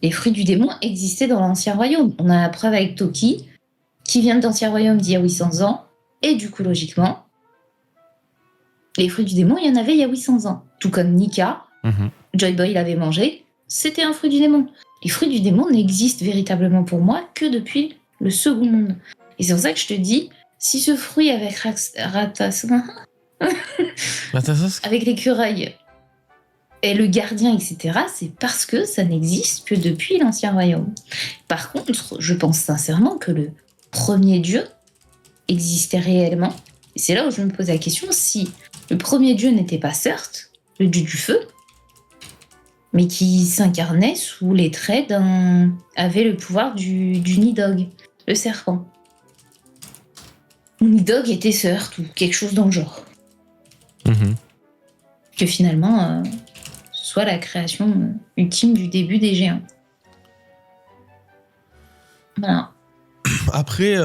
Les fruits du démon existaient dans l'Ancien Royaume. On a la preuve avec Toki, qui vient de l'Ancien Royaume d'il y a 800 ans, et du coup, logiquement, les fruits du démon, il y en avait il y a 800 ans. Tout comme Nika, Joy Boy l'avait mangé, c'était un fruit du démon. Les fruits du démon n'existent véritablement pour moi que depuis le second monde. Et c'est pour ça que je te dis, si ce fruit avec avec l'écureuil et le gardien, etc., c'est parce que ça n'existe que depuis l'Ancien Royaume. Par contre, je pense sincèrement que le premier dieu existait réellement. Et c'est là où je me pose la question, si le premier dieu n'était pas Surt, le dieu du feu, mais qui s'incarnait sous les traits avait le pouvoir du Nidog, le serpent. Nidog était Surt ou quelque chose dans le genre. Que finalement, ce soit la création ultime du début des géants. Voilà. Après,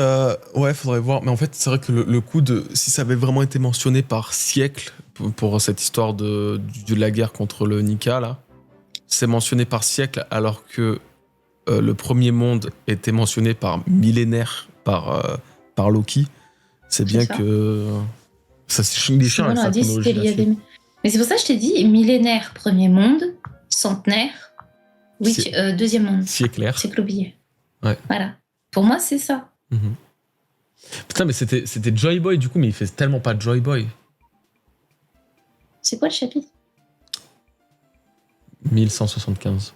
ouais, faudrait voir. Mais en fait, c'est vrai que le coup de. Si ça avait vraiment été mentionné par siècle, pour cette histoire de la guerre contre le Nika, là, c'est mentionné par siècle, alors que le premier monde était mentionné par millénaire par Loki. C'est bien ça. que. Ça c'est déchire avec sa chronologie. Mais c'est pour ça que je t'ai dit millénaire, premier monde, centenaire, deuxième monde. Sièclaire. Siècle oublié. Ouais. Voilà. Pour moi, c'est ça. Putain, mais c'était Joy Boy du coup, mais il fait tellement pas Joy Boy. C'est quoi le chapitre? 1175.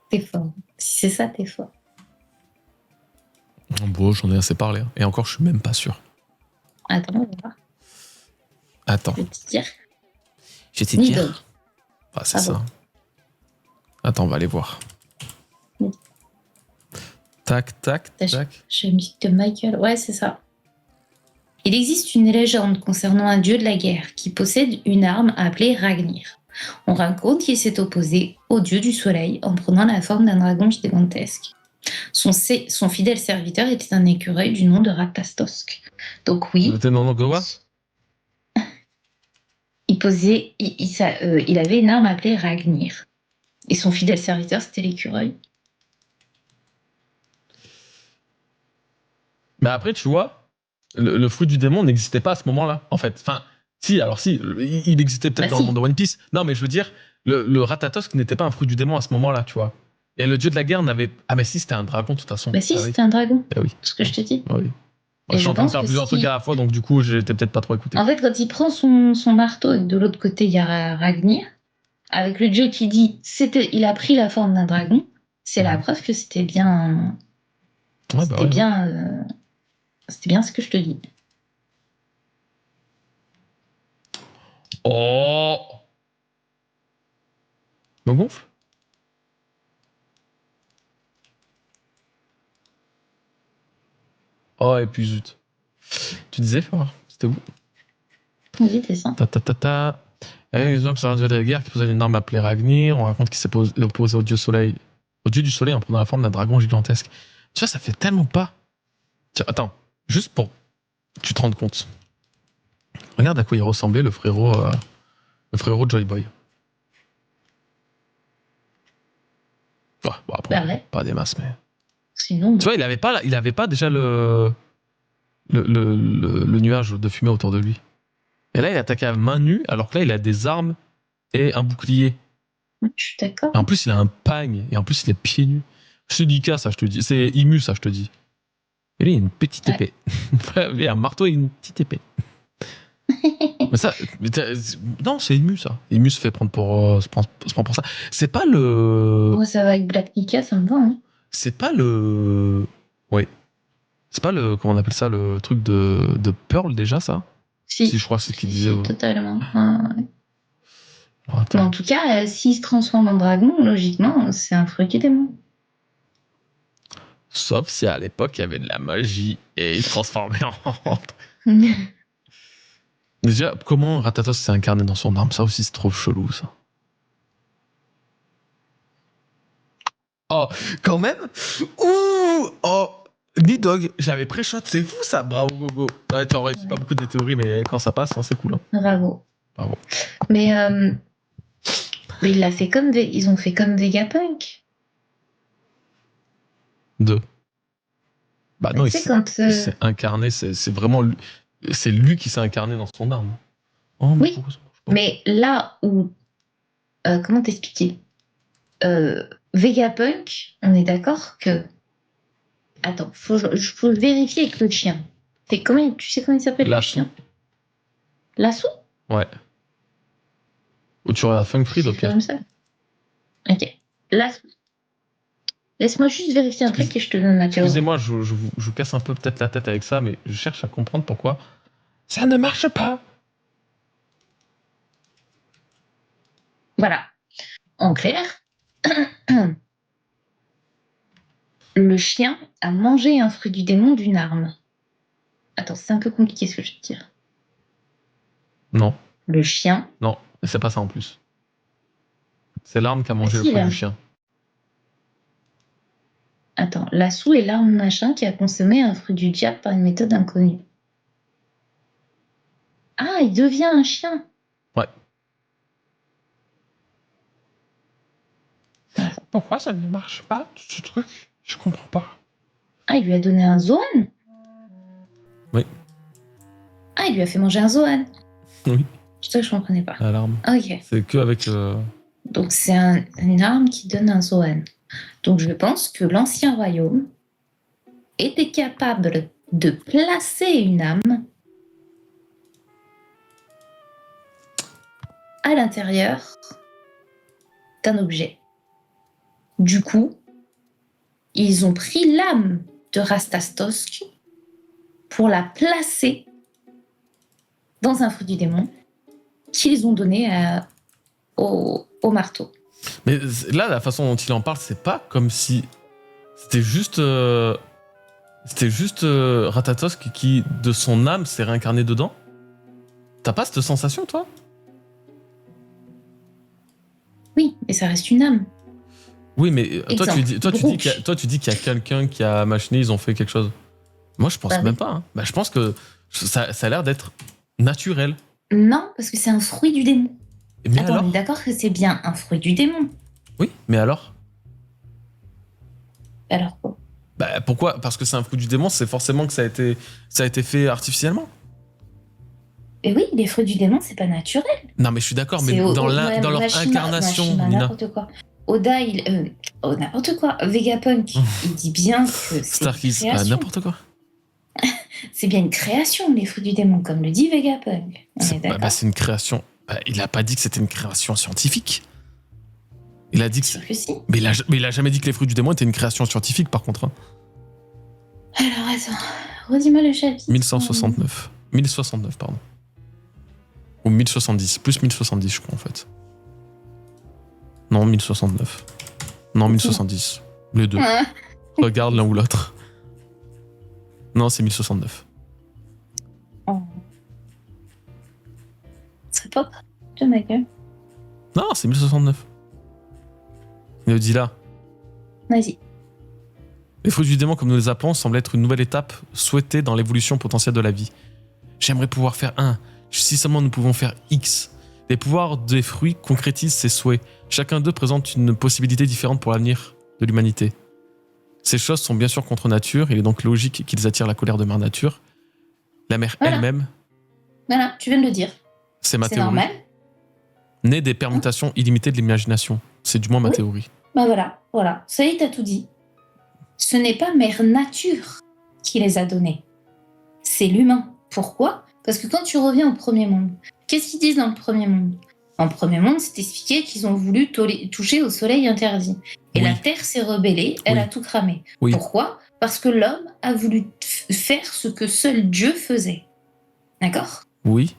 T'es fort. Si c'est ça, t'es fort. Bon, j'en ai assez parlé. Et encore, je suis même pas sûr. Attends, on va voir. Attends. Je vais te dire. Je vais te Nidog. dire. Ah, c'est ça. Bon. Attends, on va aller voir. Oui. Tac, tac, tac. J'ai musique de Michael. Ouais, c'est ça. Il existe une légende concernant un dieu de la guerre qui possède une arme appelée Ragnir. On raconte qu'il s'est opposé au dieu du soleil en prenant la forme d'un dragon gigantesque. Son fidèle serviteur était un écureuil du nom de Ratastosk. Donc oui. C'était non, quoi? Il avait une arme appelée Ragnir. Et son fidèle serviteur, c'était l'écureuil. Mais après, tu vois, le fruit du démon n'existait pas à ce moment-là, en fait. Enfin, si, il existait peut-être dans le monde de One Piece. Non, mais je veux dire, le Ratatosk n'était pas un fruit du démon à ce moment-là, tu vois. Et le dieu de la guerre n'avait... Ah, mais si, c'était un dragon, de toute façon. Mais si, c'était un dragon. Ah oui. C'est ce que je te dis. Ah oui. Moi, je suis en train de faire plusieurs trucs à la fois, donc du coup, j'étais peut-être pas trop écouté. En fait, quand il prend son marteau et que de l'autre côté, il y a Ragnir, avec le dieu qui dit il a pris la forme d'un dragon, c'est la preuve que c'était bien... C'était bien ce que je te dis. Oh! Me gonfle? Oh, et puis zut. Tu disais, Flora? C'était où? Oui, c'est ça. Les hommes sur un dieu de la guerre qui possède une arme appelée Ragnir. On raconte qu'il s'est opposé au dieu du soleil en prenant la forme d'un dragon gigantesque. Tu vois, ça fait tellement pas. Tiens, attends, juste pour que tu te rendes compte. Regarde à quoi il ressemblait le frérot de Joy Boy. Ouais, bon, après, ouais. pas des masses, mais. Sinon, Tu vois, il avait pas déjà le nuage de fumée autour de lui. Et là, il attaquait à main nue, alors que là, il a des armes et un bouclier. je suis d'accord. Et en plus, il a un pagne. Et en plus, il est pieds nus. C'est Nika, ça, je te dis. C'est Imu, ça, je te dis. Et lui, il a une petite épée. Il a un marteau et une petite épée. Mais ça, non, c'est Imu, ça. Imu se fait prendre pour, se prend pour ça. C'est pas le. Moi, ça va avec Black Nika, ça me va. Hein. C'est pas le. Oui. C'est pas le. Comment on appelle ça? Le truc de Pearl, déjà, ça? Si. Je crois que c'est ce qu'il Si, disait. si, Ouais. totalement. Oh, Mais attends. en tout cas, s'il se transforme en dragon, logiquement, c'est un fruit du démon. Sauf si à l'époque, il y avait de la magie et il se transformait en. Déjà, comment Ratatos s'est incarné dans son arme? Ça aussi, c'est trop chelou, ça. Oh, quand même. Ouh. Oh. Nidog, j'avais pré-shot, c'est fou ça, bravo Gogo. Ouais, tu réussis pas beaucoup de théories, mais quand ça passe, hein, c'est cool. Hein. Bravo. Bravo. Mais il l'a fait comme ils ont fait comme Vegapunk. 2. Bah non, Tu sais, quand. il s'est incarné, c'est vraiment lui, c'est lui qui s'est incarné dans son arme. Oh, mais Oui, pourquoi ça marche pas? mais là où. Comment t'expliquer Vegapunk, on est d'accord que. Attends, faut vérifier avec le chien. Tu sais comment il s'appelle le Lasso. chien Lasso. Ouais. Ou tu regardes Funk Fried, ok. Comme ça. Ok. Lasso. Laisse-moi juste vérifier un truc et je te donne ma théorie. Excusez-moi, je vous casse un peu peut-être la tête avec ça, mais je cherche à comprendre pourquoi ça ne marche pas. Voilà. En clair, le chien a mangé un fruit du démon d'une arme. Attends, c'est un peu compliqué ce que je vais te dire. Non, Le chien. non, c'est pas ça en plus. C'est l'arme qui a mangé Ah, le si, fruit là. du chien. Attends, Lasso est l'arme machin qui a consommé un fruit du diable par une méthode inconnue. Ah, il devient un chien. Ouais. Pourquoi ça ne marche pas, ce truc? Je comprends pas. Ah, il lui a donné un Zoan. Oui. Ah, il lui a fait manger un Zoan. Oui. Je comprenais pas. L'arme. Ok. C'est que avec. Donc c'est une arme qui donne un Zoan. Donc je pense que l'ancien royaume était capable de placer une âme à l'intérieur d'un objet. Du coup, ils ont pris l'âme de Rastastosk pour la placer dans un fruit du démon qu'ils ont donné au marteau. Mais là, la façon dont il en parle, c'est pas comme si c'était juste. Ratatos qui, de son âme, s'est réincarné dedans. T'as pas cette sensation, toi? Oui, mais ça reste une âme. Oui, mais toi, tu dis qu'il y a quelqu'un qui a machiné, ils ont fait quelque chose. Moi, je pense Bah, même oui. pas. Hein. Bah, je pense que ça a l'air d'être naturel. Non, parce que c'est un fruit du démon. Mais Attends, alors? on est d'accord que c'est bien un fruit du démon. Oui, mais alors? Alors quoi? Bah, pourquoi? Parce que c'est un fruit du démon, c'est forcément que ça a été fait artificiellement. Et oui, les fruits du démon, c'est pas naturel. Non, mais je suis d'accord, mais C'est dans ouais, leur Mashima, incarnation, Mashima, Nina. n'importe quoi. Oda, n'importe quoi. Vegapunk, il dit bien que c'est une Starkiss, création. n'importe quoi. C'est bien une création, les fruits du démon, comme le dit Vegapunk. On est d'accord. C'est une création. Bah, il a pas dit que c'était une création scientifique. Il a dit que Sûr que si. mais il a jamais dit que les fruits du démon étaient une création scientifique, par contre. Hein. Alors attends, redis-moi le chapitre. 1169. 1069, pardon. Ou 1070. Plus 1070, je crois, en fait. Non, 1069. Non, 1070. Les deux. Ah. Regarde l'un ou l'autre. Non, c'est 1069. Oh. C'est pas de ma gueule. Non, c'est 1069. Il le dit là. Vas-y. Les fruits du démon, comme nous les appelons, semblent être une nouvelle étape souhaitée dans l'évolution potentielle de la vie. J'aimerais pouvoir faire 1. Si seulement nous pouvons faire X. Les pouvoirs des fruits concrétisent ces souhaits. Chacun d'eux présente une possibilité différente pour l'avenir de l'humanité. Ces choses sont bien sûr contre nature, il est donc logique qu'ils attirent la colère de Mère Nature. La mer elle-même, Voilà, tu viens de le dire. c'est ma C'est théorie, normal. née des permutations illimitées de l'imagination. C'est du moins ma théorie. Bah voilà. Ça y est, t'as tout dit. Ce n'est pas Mère Nature qui les a donnés. C'est l'humain. Pourquoi ? Parce que quand tu reviens au premier monde, qu'est-ce qu'ils disent dans le premier monde ? Dans le premier monde, c'est expliqué qu'ils ont voulu toucher au soleil interdit. Et la Terre s'est rebellée, elle a tout cramé. Oui. Pourquoi ? Parce que l'homme a voulu faire ce que seul Dieu faisait. D'accord ? Oui.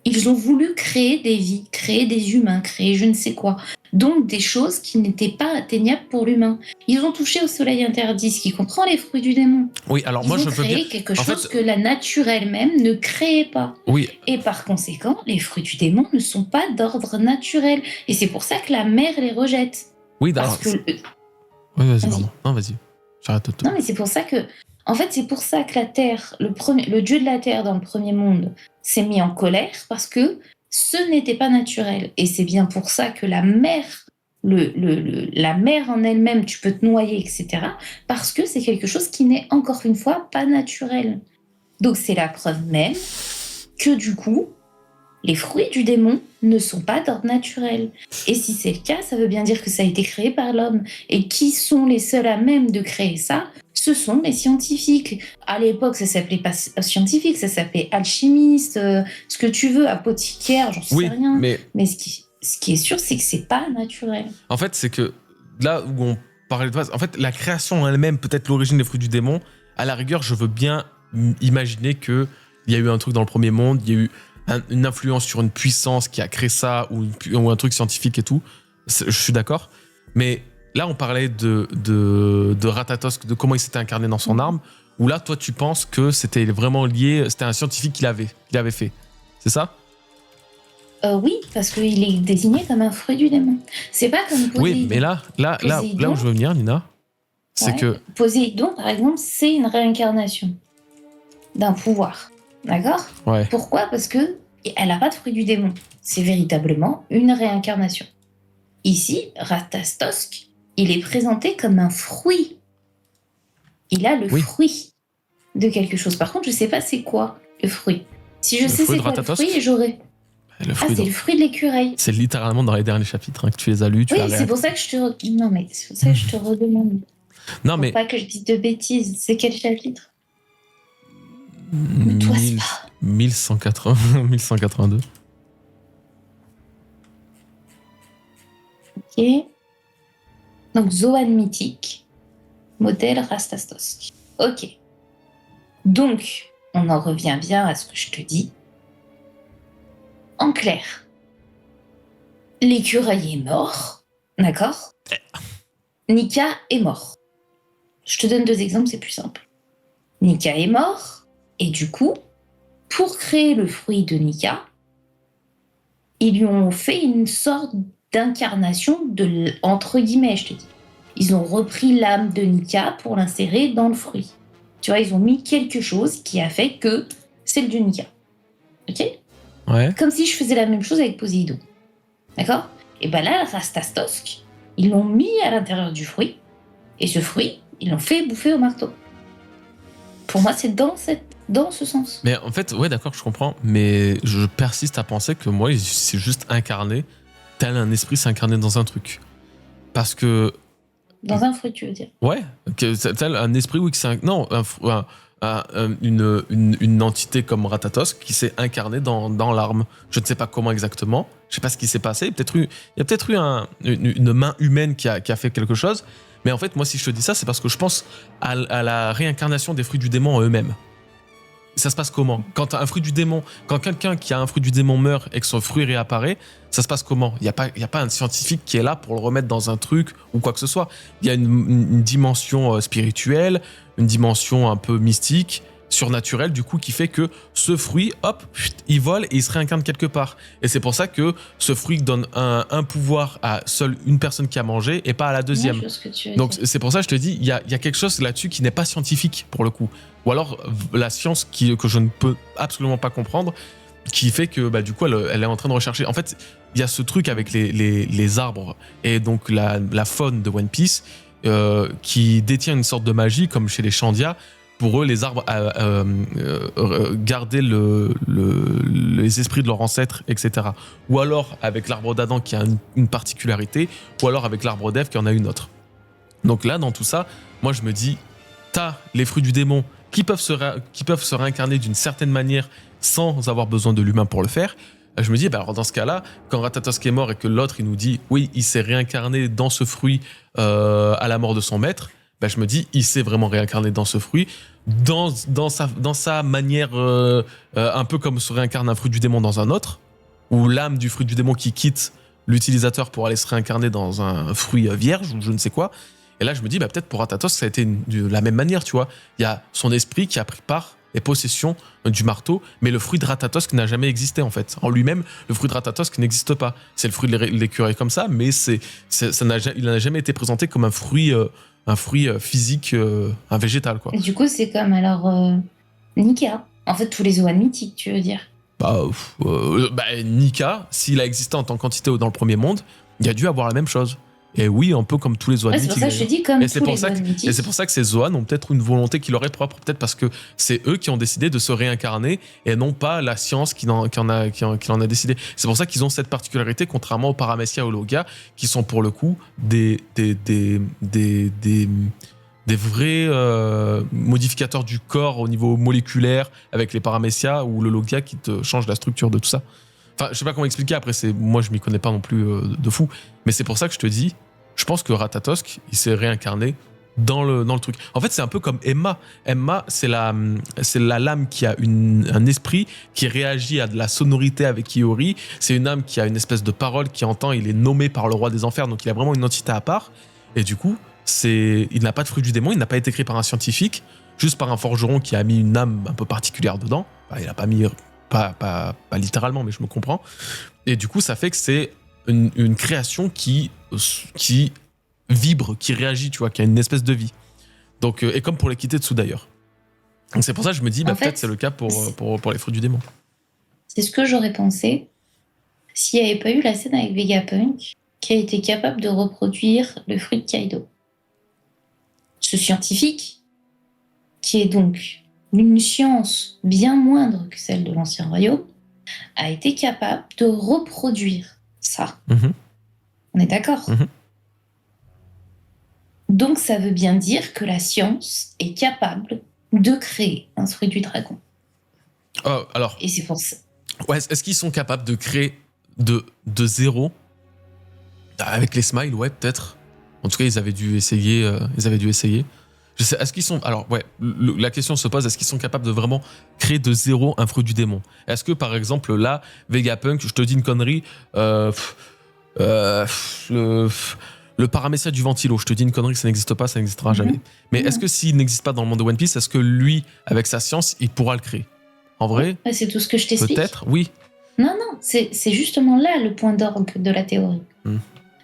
Ils ont voulu créer des vies, créer des humains, créer je ne sais quoi. Donc des choses qui n'étaient pas atteignables pour l'humain. Ils ont touché au soleil interdit, ce qui comprend les fruits du démon. Oui, alors Ils moi ont je veux bien. créé quelque chose que la nature elle-même ne créait pas. Oui. Et par conséquent, les fruits du démon ne sont pas d'ordre naturel. Et c'est pour ça que la mère les rejette. Oui, d'accord. Parce que... Oui, vas-y, pardon. Non, vas-y. J'arrête tout. Non, mais c'est pour ça que... En fait, c'est pour ça que la Terre, le dieu de la Terre dans le premier monde, s'est mis en colère parce que ce n'était pas naturel. Et c'est bien pour ça que la mer, la mer en elle-même, tu peux te noyer, etc. Parce que c'est quelque chose qui n'est encore une fois pas naturel. Donc c'est la preuve même que du coup, les fruits du démon ne sont pas d'ordre naturel. Et si c'est le cas, ça veut bien dire que ça a été créé par l'homme. Et qui sont les seuls à même de créer ça ? Ce sont les scientifiques. À l'époque, ça s'appelait pas scientifique, ça s'appelait alchimiste, ce que tu veux, apothicaire, j'en sais rien. Mais ce qui est sûr, c'est que c'est pas naturel. En fait, c'est que là où on parlait de base, en fait, la création en elle-même, peut-être l'origine des fruits du démon, à la rigueur, je veux bien imaginer qu'il y a eu un truc dans le premier monde, il y a eu une influence sur une puissance qui a créé ça, ou un truc scientifique et tout. Je suis d'accord. Mais là, on parlait de Rathatos, de comment il s'était incarné dans son arme, où là, toi, tu penses que c'était vraiment lié, c'était un scientifique qui l'avait fait. C'est ça ? Oui, parce qu'il est désigné comme un fruit du démon. C'est pas comme Poséidon. Oui, mais là où je veux venir, Nina, c'est que... Poséidon, par exemple, c'est une réincarnation d'un pouvoir. D'accord ? Ouais. Pourquoi ? Parce que elle n'a pas de fruit du démon. C'est véritablement une réincarnation. Ici, Rathastosk, il est présenté comme un fruit. Il a le fruit de quelque chose. Par contre, je ne sais pas c'est quoi le fruit. Si je sais c'est quoi le fruit, j'aurais... c'est le fruit de l'écureuil. C'est littéralement dans les derniers chapitres que tu les as lus. Oui, c'est pour ça que je te... Non, mais c'est pour ça que je te redemande. Non, mais... Pas que je dise de bêtises. C'est quel chapitre ? 1182. Ok. Donc, Zoan mythique, modèle Rathastosk. Ok. Donc, on en revient bien à ce que je te dis. En clair, l'écureuil est mort, d'accord ? Nika est mort. Je te donne 2 exemples, c'est plus simple. Nika est mort, et du coup, pour créer le fruit de Nika, ils lui ont fait une sorte d'incarnation entre guillemets, je te dis. Ils ont repris l'âme de Nika pour l'insérer dans le fruit. Tu vois, ils ont mis quelque chose qui a fait que c'est le dieu Nika. Ok ? Ouais. Comme si je faisais la même chose avec Poséidon. D'accord ? Et ben là, Rathastosk, ils l'ont mis à l'intérieur du fruit, et ce fruit, ils l'ont fait bouffer au marteau. Pour moi, c'est dans ce sens. Mais en fait, ouais, d'accord, je comprends, mais je persiste à penser que moi, c'est juste incarné, tel un esprit s'incarner dans un truc. Parce que... Dans un fruit, tu veux dire ? Ouais, tel un esprit, oui, non, une entité comme Rathatos qui s'est incarnée dans l'arme. Je ne sais pas comment exactement, je ne sais pas ce qui s'est passé. Il y a peut-être eu une main humaine qui a fait quelque chose. Mais en fait, moi, si je te dis ça, c'est parce que je pense à la réincarnation des fruits du démon en eux-mêmes. Ça se passe comment ? Quand quelqu'un qui a un fruit du démon meurt et que son fruit réapparaît, ça se passe comment ? Il y a pas un scientifique qui est là pour le remettre dans un truc ou quoi que ce soit. Il y a une dimension spirituelle, une dimension un peu mystique, surnaturelle, du coup, qui fait que ce fruit, hop, il vole et il se réincarne quelque part. Et c'est pour ça que ce fruit donne un pouvoir à seule une personne qui a mangé et pas à la deuxième. Donc c'est pour ça que je te dis, il y a quelque chose là-dessus qui n'est pas scientifique pour le coup. Ou alors la science que je ne peux absolument pas comprendre, qui fait que du coup elle est en train de rechercher. En fait, il y a ce truc avec les arbres et donc la faune de One Piece. qui détient une sorte de magie, comme chez les Chandia. Pour eux, les arbres gardaient les esprits de leurs ancêtres, etc. Ou alors avec l'arbre d'Adam qui a une particularité, ou alors avec l'arbre d'Ève qui en a une autre. Donc là, dans tout ça, moi je me dis, t'as les fruits du démon qui peuvent se réincarner d'une certaine manière sans avoir besoin de l'humain pour le faire. Je me dis, bah alors dans ce cas-là, quand Ratatosk est mort et que l'autre il nous dit, oui, il s'est réincarné dans ce fruit à la mort de son maître, bah je me dis, il s'est vraiment réincarné dans ce fruit, dans sa manière, un peu comme se réincarne un fruit du démon dans un autre, ou l'âme du fruit du démon qui quitte l'utilisateur pour aller se réincarner dans un fruit vierge ou je ne sais quoi. Et là, je me dis, bah, peut-être pour Ratatosk, ça a été de la même manière, tu vois. Il y a son esprit qui a pris part et possession du marteau, mais le fruit de Ratatosk n'a jamais existé, en fait. En lui-même, le fruit de Ratatosk n'existe pas. C'est le fruit de l'écureuil comme ça, mais il n'a jamais été présenté comme un fruit physique, un végétal, quoi. Et du coup, c'est comme alors Nika. En fait, tous les Zoan mythiques, tu veux dire. Nika, s'il a existé en tant qu'entité dans le premier monde, il a dû avoir la même chose. Et oui, un peu comme tous les Zoan mythiques. C'est pour ça que je te dis comme tous les Zoan mythiques. Et c'est pour ça que ces Zoan ont peut-être une volonté qui leur est propre, peut-être parce que c'est eux qui ont décidé de se réincarner et non pas la science qui en a décidé. C'est pour ça qu'ils ont cette particularité, contrairement aux Paramecia et aux Logia, qui sont pour le coup des vrais modificateurs du corps au niveau moléculaire avec les Paramecia ou le Logia qui te change la structure de tout ça. Enfin, je sais pas comment expliquer, après, moi je m'y connais pas non plus de fou, mais c'est pour ça que je te dis, je pense que Ratatosk, il s'est réincarné dans le truc. En fait, c'est un peu comme Emma. Emma, c'est la lame qui a un esprit qui réagit à de la sonorité avec Iori. C'est une âme qui a une espèce de parole qui entend, il est nommé par le roi des enfers, donc il a vraiment une entité à part. Et du coup, il n'a pas de fruit du démon, il n'a pas été créé par un scientifique, juste par un forgeron qui a mis une âme un peu particulière dedans. Enfin, il n'a pas mis... Pas littéralement, mais je me comprends. Et du coup, ça fait que c'est une création qui vibre, qui réagit, tu vois, qui a une espèce de vie. Donc, et comme pour les Kitetsu d'ailleurs. Donc c'est pour ça que je me dis, peut-être c'est le cas pour les fruits du démon. C'est ce que j'aurais pensé s'il n'y avait pas eu la scène avec Vegapunk qui a été capable de reproduire le fruit de Kaido. Ce scientifique, qui est donc une science bien moindre que celle de l'Ancien Royaume, a été capable de reproduire ça. Mm-hmm. On est d'accord ? Mm-hmm. Donc ça veut bien dire que la science est capable de créer un fruit du dragon. Alors, et c'est pour ça. Ouais, est-ce qu'ils sont capables de créer de zéro avec les smiles? Ouais, peut-être. En tout cas, ils avaient dû essayer. Je sais, est-ce qu'ils sont... Alors, ouais, la question se pose, est-ce qu'ils sont capables de vraiment créer de zéro un fruit du démon? Est-ce que, par exemple, là, Vegapunk, je te dis une connerie, le Paramecia du Ventilo, je te dis une connerie, ça n'existe pas, ça n'existera jamais. Mais est-ce que s'il n'existe pas dans le monde de One Piece, est-ce que lui, avec sa science, il pourra le créer? En vrai, c'est tout ce que je t'explique. Peut-être, oui. Non, c'est justement là le point d'orgue de la théorie.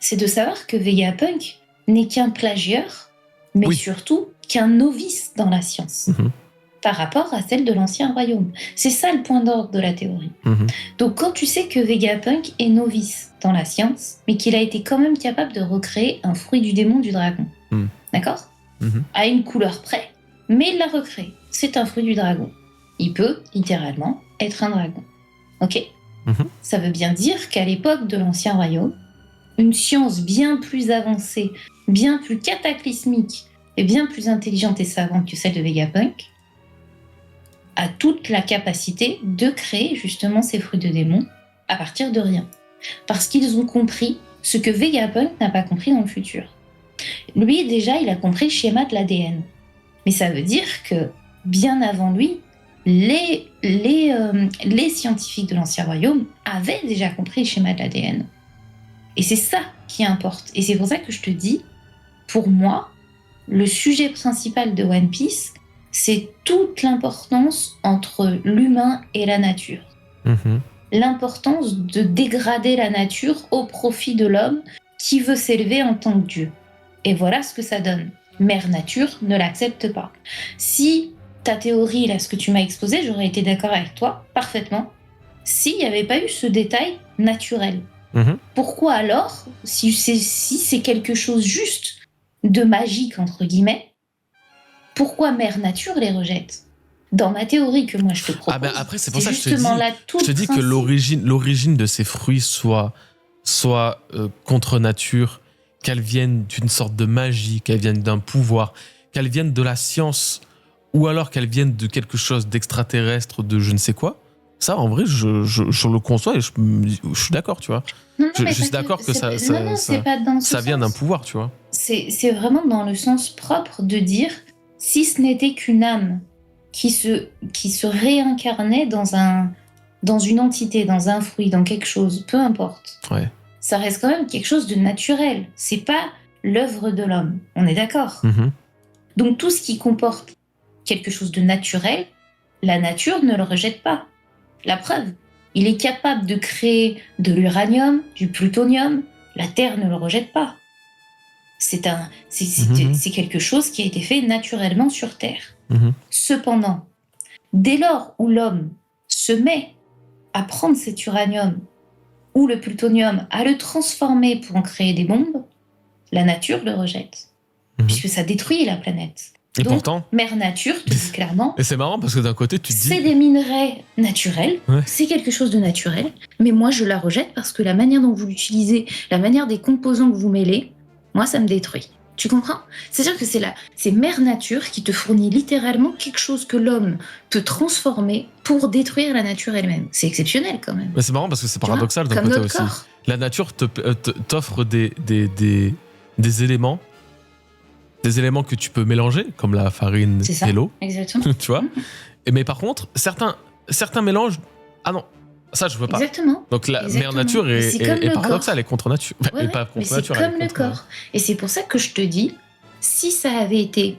C'est de savoir que Vegapunk n'est qu'un plagieur, mais surtout qu'un novice dans la science, par rapport à celle de l'Ancien Royaume. C'est ça le point d'orgue de la théorie. Donc quand tu sais que Vegapunk est novice dans la science, mais qu'il a été quand même capable de recréer un fruit du démon du dragon, d'accord, à une couleur près, mais il l'a recréé. C'est un fruit du dragon. Il peut, littéralement, être un dragon. Ok ? Ça veut bien dire qu'à l'époque de l'Ancien Royaume, une science bien plus avancée, bien plus cataclysmique et bien plus intelligente et savante que celle de Vegapunk a toute la capacité de créer justement ces fruits de démon à partir de rien. Parce qu'ils ont compris ce que Vegapunk n'a pas compris dans le futur. Lui, déjà, il a compris le schéma de l'ADN. Mais ça veut dire que, bien avant lui, les scientifiques de l'Ancien Royaume avaient déjà compris le schéma de l'ADN. Et c'est ça qui importe. Et c'est pour ça que je te dis, pour moi, le sujet principal de One Piece, c'est toute l'importance entre l'humain et la nature. L'importance de dégrader la nature au profit de l'homme qui veut s'élever en tant que Dieu. Et voilà ce que ça donne. Mère Nature ne l'accepte pas. Si ta théorie, là, ce que tu m'as exposé, j'aurais été d'accord avec toi, parfaitement, s'il n'y avait pas eu ce détail naturel. Pourquoi alors, si c'est quelque chose juste de magique, entre guillemets, pourquoi Mère Nature les rejette? Dans ma théorie que moi je te propose, après, c'est pour ça que je te justement dis, là tout je te le dis que principe. l'origine de ces fruits soit contre nature, qu'elles viennent d'une sorte de magie, qu'elles viennent d'un pouvoir, qu'elles viennent de la science, ou alors qu'elles viennent de quelque chose d'extraterrestre, de je ne sais quoi. Ça, en vrai, je le conçois et je suis d'accord, tu vois. Non, Je suis d'accord que c'est pas dans ce ça vient d'un sens. pouvoir, tu vois. C'est vraiment dans le sens propre de dire, si ce n'était qu'une âme qui se réincarnait dans une entité, dans un fruit, dans quelque chose, peu importe. Ouais. Ça reste quand même quelque chose de naturel. C'est pas l'œuvre de l'homme. On est d'accord. Mhm. Donc tout ce qui comporte quelque chose de naturel, la nature ne le rejette pas. La preuve, il est capable de créer de l'uranium, du plutonium, la Terre ne le rejette pas. C'est quelque chose qui a été fait naturellement sur Terre. Mhm. Cependant, dès lors où l'homme se met à prendre cet uranium ou le plutonium, à le transformer pour en créer des bombes, la nature le rejette, puisque ça détruit la planète. Et donc, pourtant, Mère Nature te dit clairement, et c'est marrant parce que d'un côté, tu te c'est dis. des minerais naturels, Ouais. c'est quelque chose de naturel, mais moi je la rejette parce que la manière dont vous l'utilisez, la manière des composants que vous mêlez, moi ça me détruit. Tu comprends? C'est-à-dire que c'est Mère Nature qui te fournit littéralement quelque chose que l'homme peut transformer pour détruire la nature elle-même. C'est exceptionnel quand même. Mais c'est marrant parce que c'est paradoxal d'un Comme côté notre aussi. corps. La nature t'offre des éléments. Des éléments que tu peux mélanger, comme la farine C'est ça. et l'eau, Exactement. tu vois. Mais par contre, certains mélanges. Ah non, ça je veux pas. Exactement. Donc la Exactement. Mère Nature Mais c'est comme est le paradoxale, corps. elle est contre nature. Ouais, Et pas mais contre c'est nature. comme le corps. Et c'est pour ça que je te dis, si ça avait été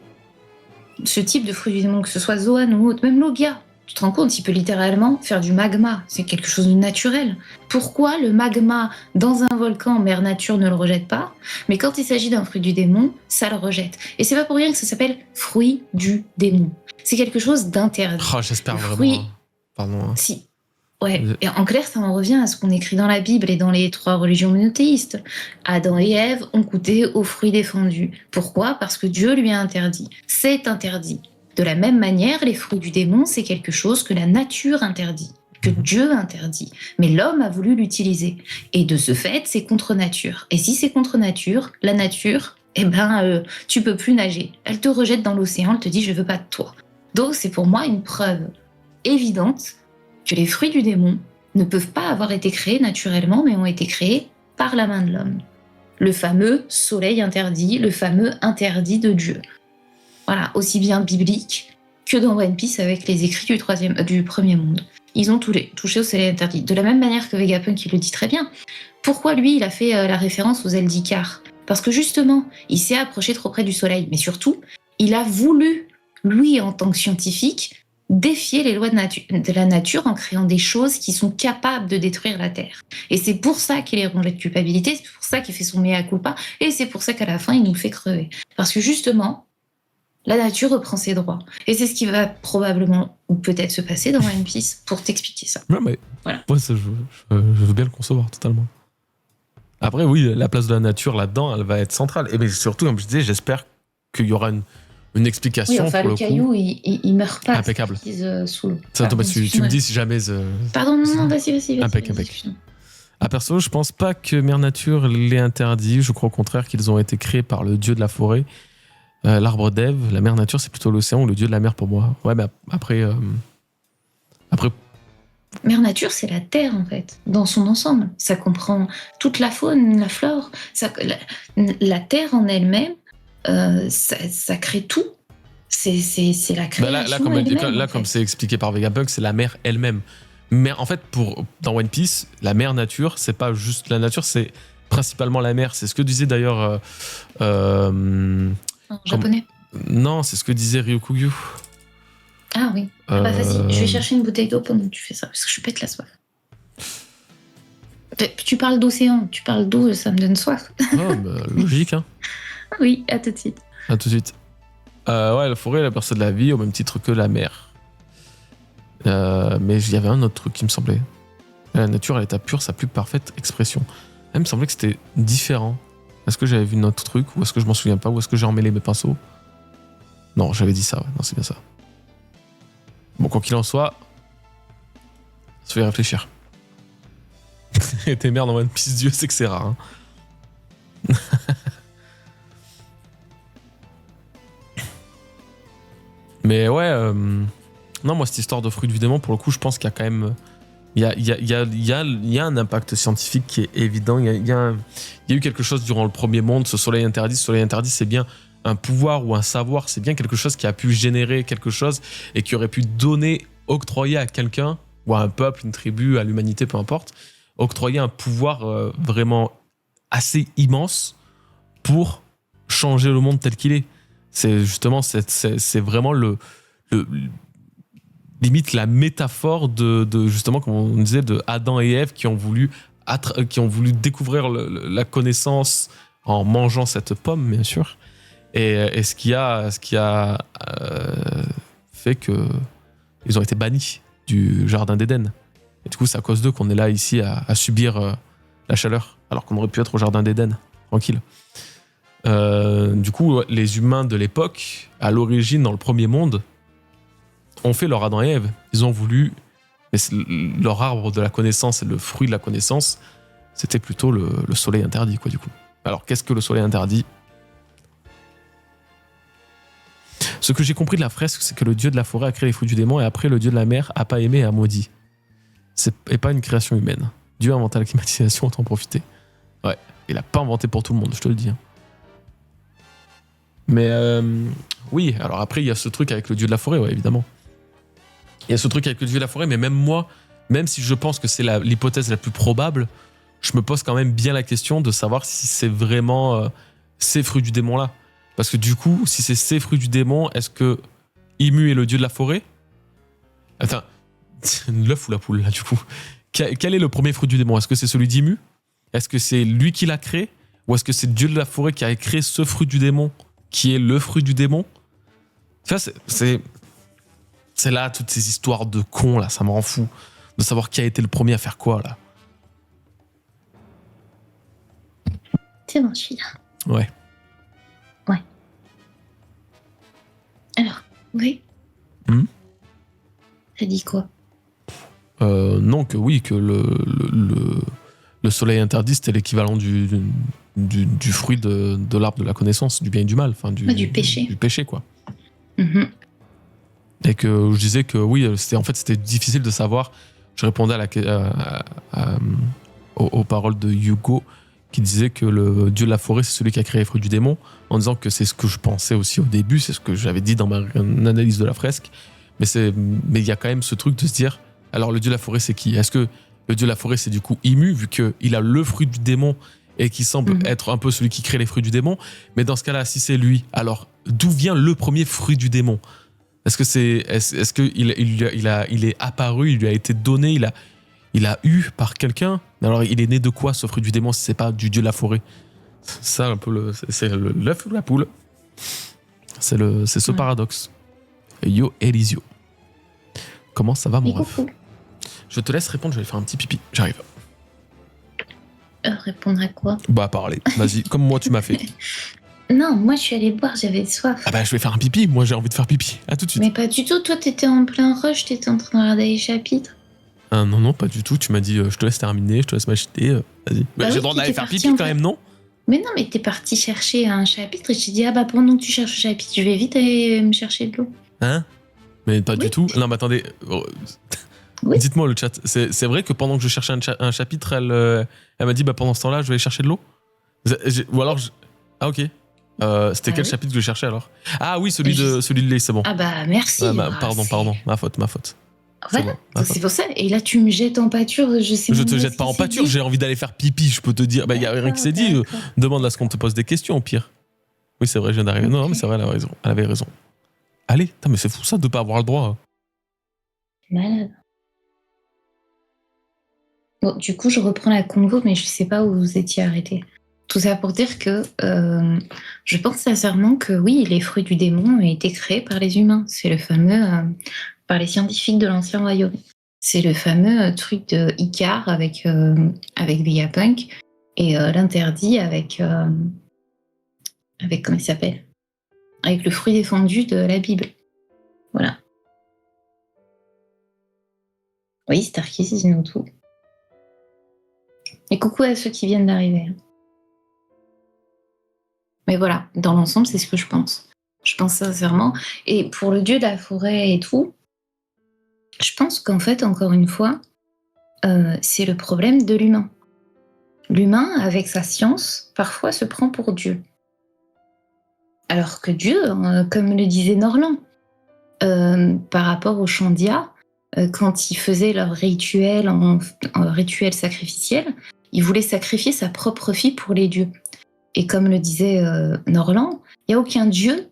ce type de fruit du démon, que ce soit Zoan ou autre, même Logia, tu te rends compte, il peut littéralement faire du magma. C'est quelque chose de naturel. Pourquoi le magma dans un volcan, Mère Nature ne le rejette pas, mais quand il s'agit d'un fruit du démon, ça le rejette. Et c'est pas pour rien que ça s'appelle fruit du démon. C'est quelque chose d'interdit. Oh, j'espère Le vraiment. fruit- Hein. Pardon. Hein. Si. Ouais. Et en clair, ça en revient à ce qu'on écrit dans la Bible et dans les 3 religions monothéistes. Adam et Ève ont goûté aux fruits défendus. Pourquoi? Parce que Dieu lui a interdit. C'est interdit. De la même manière, les fruits du démon, c'est quelque chose que la nature interdit, que Dieu interdit. Mais l'homme a voulu l'utiliser. Et de ce fait, c'est contre nature. Et si c'est contre nature, la nature, tu peux plus nager. Elle te rejette dans l'océan, elle te dit « je veux pas de toi ». Donc c'est pour moi une preuve évidente que les fruits du démon ne peuvent pas avoir été créés naturellement, mais ont été créés par la main de l'homme. Le fameux soleil interdit, le fameux interdit de Dieu. Voilà, aussi bien biblique que dans One Piece avec les écrits du premier monde. Ils ont touché au soleil interdit. De la même manière que Vegapunk, il le dit très bien. Pourquoi lui, il a fait la référence aux Eldicar? Parce que justement, il s'est approché trop près du soleil, mais surtout, il a voulu, lui, en tant que scientifique, défier les lois de la nature en créant des choses qui sont capables de détruire la Terre. Et c'est pour ça qu'il est rongé de culpabilité, c'est pour ça qu'il fait son mea culpa, et c'est pour ça qu'à la fin, il nous fait crever. Parce que justement, la nature reprend ses droits. Et c'est ce qui va probablement, ou peut-être se passer dans One Piece pour t'expliquer ça. Ouais, mais Voilà. moi, ça, je veux bien le concevoir totalement. Après, oui, la place de la nature là-dedans, elle va être centrale. Et mais surtout, comme je disais, j'espère qu'il y aura une explication Oui, enfin, pour le le coup. caillou, il meurt pas. Impeccable. Sous l'eau. Ça, Pardon, tu me excuse-moi. dis si jamais. Pardon, non, vas-y. Impec. Excuse-moi. À perso, je pense pas que Mère Nature l'ait interdit. Je crois au contraire qu'ils ont été créés par le dieu de la forêt, l'arbre d'Ève. La Mère Nature, c'est plutôt l'océan ou le dieu de la mer pour moi. Ouais, mais après. Mère Nature, c'est la Terre, en fait, dans son ensemble. Ça comprend toute la faune, la flore. La Terre en elle-même, ça crée tout. C'est la création elle-même. Comme c'est expliqué par Vegapunk, c'est la mer elle-même. Mais en fait, dans One Piece, la Mère Nature, c'est pas juste la nature, c'est principalement la mer. C'est ce que disait d'ailleurs. En japonais. Non, c'est ce que disait Ryukugyu. Ah oui. Vas-y, je vais chercher une bouteille d'eau pendant que tu fais ça, parce que je pète la soif. Tu parles d'océan, tu parles d'eau, ça me donne soif. Oh, bah, logique, hein. Oui, à tout de suite. À tout de suite. Ouais, la forêt, la personne de la vie, au même titre que la mer. Mais il y avait un autre truc qui me semblait. La nature à l'état pur, sa plus parfaite expression. Il me semblait que c'était différent. Est-ce que j'avais vu notre truc ou est-ce que je m'en souviens pas ou est-ce que j'ai emmêlé mes pinceaux? Non, j'avais dit ça, ouais. Non, c'est bien ça. Bon, quoi qu'il en soit, ça fait réfléchir. Et tes mères dans One Piece, Dieu sait que c'est rare. Hein. Mais ouais, non, moi, cette histoire de fruit du démon, pour le coup, je pense qu'il y a quand même. Il y a un impact scientifique qui est évident. Il y a eu quelque chose durant le premier monde, ce soleil interdit. Ce soleil interdit, c'est bien un pouvoir ou un savoir, c'est bien quelque chose qui a pu générer quelque chose et qui aurait pu donner, octroyer à quelqu'un, ou à un peuple, une tribu, à l'humanité, peu importe, octroyer un pouvoir vraiment assez immense pour changer le monde tel qu'il est. C'est justement, c'est vraiment limite la métaphore de justement, comme on disait, de Adam et Ève qui ont voulu découvrir la connaissance en mangeant cette pomme, bien sûr. Et ce qui a fait que ils ont été bannis du jardin d'Éden. Et du coup, c'est à cause d'eux qu'on est là ici à subir la chaleur, alors qu'on aurait pu être au jardin d'Éden, tranquille. Du coup, les humains de l'époque, à l'origine, dans le premier monde, ont fait leur Adam et Ève. Ils ont voulu... Mais leur arbre de la connaissance et le fruit de la connaissance, c'était plutôt le soleil interdit, quoi, du coup. Alors, qu'est-ce que le soleil interdit ? Ce que j'ai compris de la fresque, c'est que le dieu de la forêt a créé les fruits du démon et après, le dieu de la mer a pas aimé et a maudit. Et pas une création humaine. Dieu a inventé la climatisation, autant en profiter. Ouais, il a pas inventé pour tout le monde, je te le dis. Hein. Mais oui, alors après, il y a ce truc avec le dieu de la forêt, ouais, évidemment. Il y a ce truc avec le dieu de la forêt, mais même moi, même si je pense que c'est l'hypothèse la plus probable, je me pose quand même bien la question de savoir si c'est vraiment ces fruits du démon-là. Parce que du coup, si c'est ces fruits du démon, est-ce que Imu est le dieu de la forêt ? Attends, l'œuf ou la poule, là, du coup ? Quel est le premier fruit du démon ? Est-ce que c'est celui d'Imu ? Est-ce que c'est lui qui l'a créé ? Ou est-ce que c'est le dieu de la forêt qui a créé ce fruit du démon, qui est le fruit du démon ? Tu vois, c'est là toutes ces histoires de cons, là, ça me rend fou. De savoir qui a été le premier à faire quoi, là. C'est bon, je suis là. Ouais. Ouais. Alors, oui. Ça dit quoi ? Non, que oui, que le soleil interdit, c'était l'équivalent du fruit de l'arbre de la connaissance, du bien et du mal. Enfin, du péché. Du péché, quoi. Mm-hmm. Et que je disais que oui, c'était difficile de savoir. Je répondais aux paroles de Hugo, qui disait que le dieu de la forêt, c'est celui qui a créé les fruits du démon, en disant que c'est ce que je pensais aussi au début, c'est ce que j'avais dit dans ma analyse de la fresque. Mais il y a quand même ce truc de se dire, alors le dieu de la forêt, c'est qui ? Est-ce que le dieu de la forêt, c'est du coup Imu, vu qu'il a le fruit du démon et qui semble être un peu celui qui crée les fruits du démon ? Mais dans ce cas-là, si c'est lui, alors d'où vient le premier fruit du démon ? Est-ce que il est apparu, il lui a été donné, il a eu par quelqu'un ? Alors il est né de quoi, ce fruit du démon, si c'est pas du dieu de la forêt ? C'est ça un peu c'est l'œuf ou la poule. C'est ce paradoxe. Yo Elisio. Comment ça va, mon ref ? Je te laisse répondre, je vais faire un petit pipi. J'arrive. Répondre à quoi ? Bah, parler. Vas-y, comme moi, tu m'as fait. Non, moi, je suis allée boire, j'avais soif. Ah bah, je vais faire un pipi. Moi, j'ai envie de faire pipi. À tout de suite. Mais pas du tout. Toi, t'étais en plein rush, t'étais en train de regarder les chapitres. Ah, non, pas du tout. Tu m'as dit, je te laisse terminer, je te laisse m'acheter. Vas-y. Bah, j'ai le droit d'aller faire pipi quand même, non ? Mais non, mais t'es parti chercher un chapitre et j'ai dit, ah bah, pendant que tu cherches le chapitre, je vais vite aller me chercher de l'eau. Hein ? Mais pas du tout. Non, mais attendez. Oui. Dites-moi le chat. C'est vrai que pendant que je cherchais un chapitre, elle m'a dit, bah, pendant ce temps-là, je vais aller chercher de l'eau ? Ou alors... Ah, ok. C'était quel chapitre que je cherchais alors ? Ah oui, celui de lait, c'est bon. Ah bah merci. Pardon, ma faute. Voilà, c'est pour ça. Et là, tu me jettes en pâture, je sais. Je te jette pas en pâture, j'ai envie d'aller faire pipi, je peux te dire. Bah, il y a rien qui s'est dit. Demande à ce qu'on te pose des questions, au pire. Oui, c'est vrai, je viens d'arriver. Okay. Non, mais c'est vrai, elle avait raison. Allez, putain, mais c'est fou ça de pas avoir le droit. Malade. Bon, du coup, je reprends la convo, mais je sais pas où vous étiez arrêtés. Tout ça pour dire que je pense sincèrement que oui, les fruits du démon ont été créés par les humains. C'est le fameux, par les scientifiques de l'ancien royaume. C'est le fameux truc de Icare avec Vegapunk. Et l'interdit avec comment il s'appelle ? Avec le fruit défendu de la Bible. Voilà. Oui, Starkey, dis-nous tout. Et coucou à ceux qui viennent d'arriver. Mais voilà, dans l'ensemble, c'est ce que je pense. Je pense sincèrement. Et pour le dieu de la forêt et tout, je pense qu'en fait, encore une fois, c'est le problème de l'humain. L'humain, avec sa science, parfois se prend pour Dieu. Alors que Dieu, comme le disait Norland, par rapport aux Chandia, quand ils faisaient leur rituel en rituel sacrificiel, ils voulaient sacrifier sa propre fille pour les dieux. Et comme le disait Norland, il n'y a aucun dieu,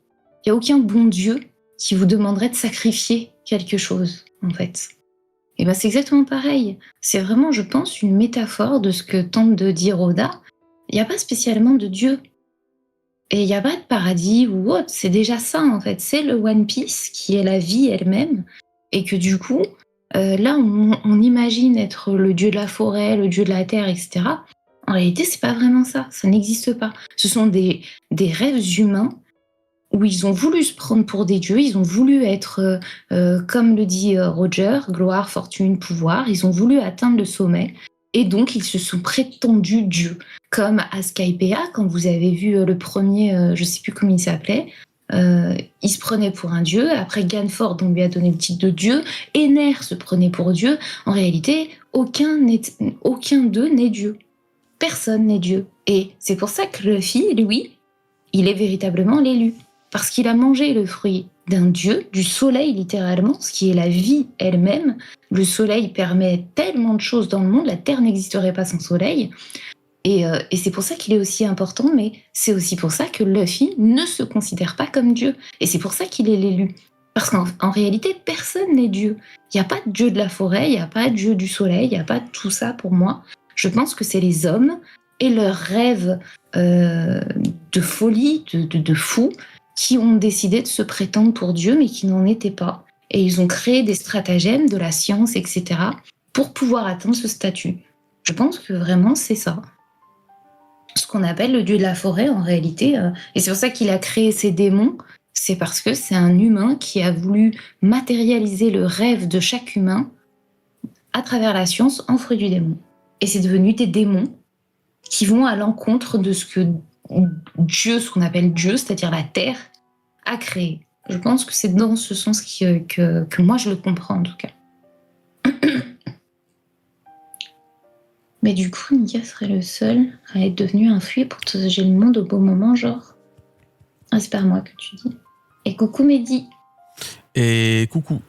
il n'y a aucun bon dieu qui vous demanderait de sacrifier quelque chose, en fait. Et ben c'est exactement pareil. C'est vraiment, je pense, une métaphore de ce que tente de dire Oda. Il n'y a pas spécialement de dieu. Et il n'y a pas de paradis ou autre. C'est déjà ça, en fait. C'est le One Piece qui est la vie elle-même. Et que du coup, là, on imagine être le dieu de la forêt, le dieu de la terre, etc. En réalité, c'est pas vraiment ça. Ça n'existe pas. Ce sont des rêves humains où ils ont voulu se prendre pour des dieux. Ils ont voulu être, comme le dit Roger, gloire, fortune, pouvoir. Ils ont voulu atteindre le sommet. Et donc, ils se sont prétendus dieux. Comme à Skypiea, quand vous avez vu le premier, je sais plus comment il s'appelait, il se prenait pour un dieu. Après, Ganford, on lui a donné le titre de dieu. Ener se prenait pour dieu. En réalité, aucun d'eux n'est dieu. Personne n'est dieu. Et c'est pour ça que Luffy, lui, il est véritablement l'élu. Parce qu'il a mangé le fruit d'un dieu, du soleil littéralement, ce qui est la vie elle-même. Le soleil permet tellement de choses dans le monde, la Terre n'existerait pas sans soleil. Et c'est pour ça qu'il est aussi important, mais c'est aussi pour ça que Luffy ne se considère pas comme Dieu. Et c'est pour ça qu'il est l'élu. Parce qu'en réalité, personne n'est Dieu. Il n'y a pas de Dieu de la forêt, il n'y a pas de Dieu du soleil, il n'y a pas de tout ça pour moi. Je pense que c'est les hommes et leurs rêves de folie, de fou, qui ont décidé de se prétendre pour Dieu, mais qui n'en étaient pas. Et ils ont créé des stratagèmes, de la science, etc., pour pouvoir atteindre ce statut. Je pense que vraiment, c'est ça. Ce qu'on appelle le dieu de la forêt, en réalité. Et c'est pour ça qu'il a créé ces démons. C'est parce que c'est un humain qui a voulu matérialiser le rêve de chaque humain à travers la science en fruit du démon. Et c'est devenu des démons qui vont à l'encontre de ce que Dieu, ce qu'on appelle Dieu, c'est-à-dire la Terre, a créé. Je pense que c'est dans ce sens que moi je le comprends en tout cas. Mais du coup, Nika serait le seul à être devenu un fruit pour te soulager le monde au beau moment, genre. Ah, c'est pas moi que tu dis. Et coucou Mehdi. Et coucou.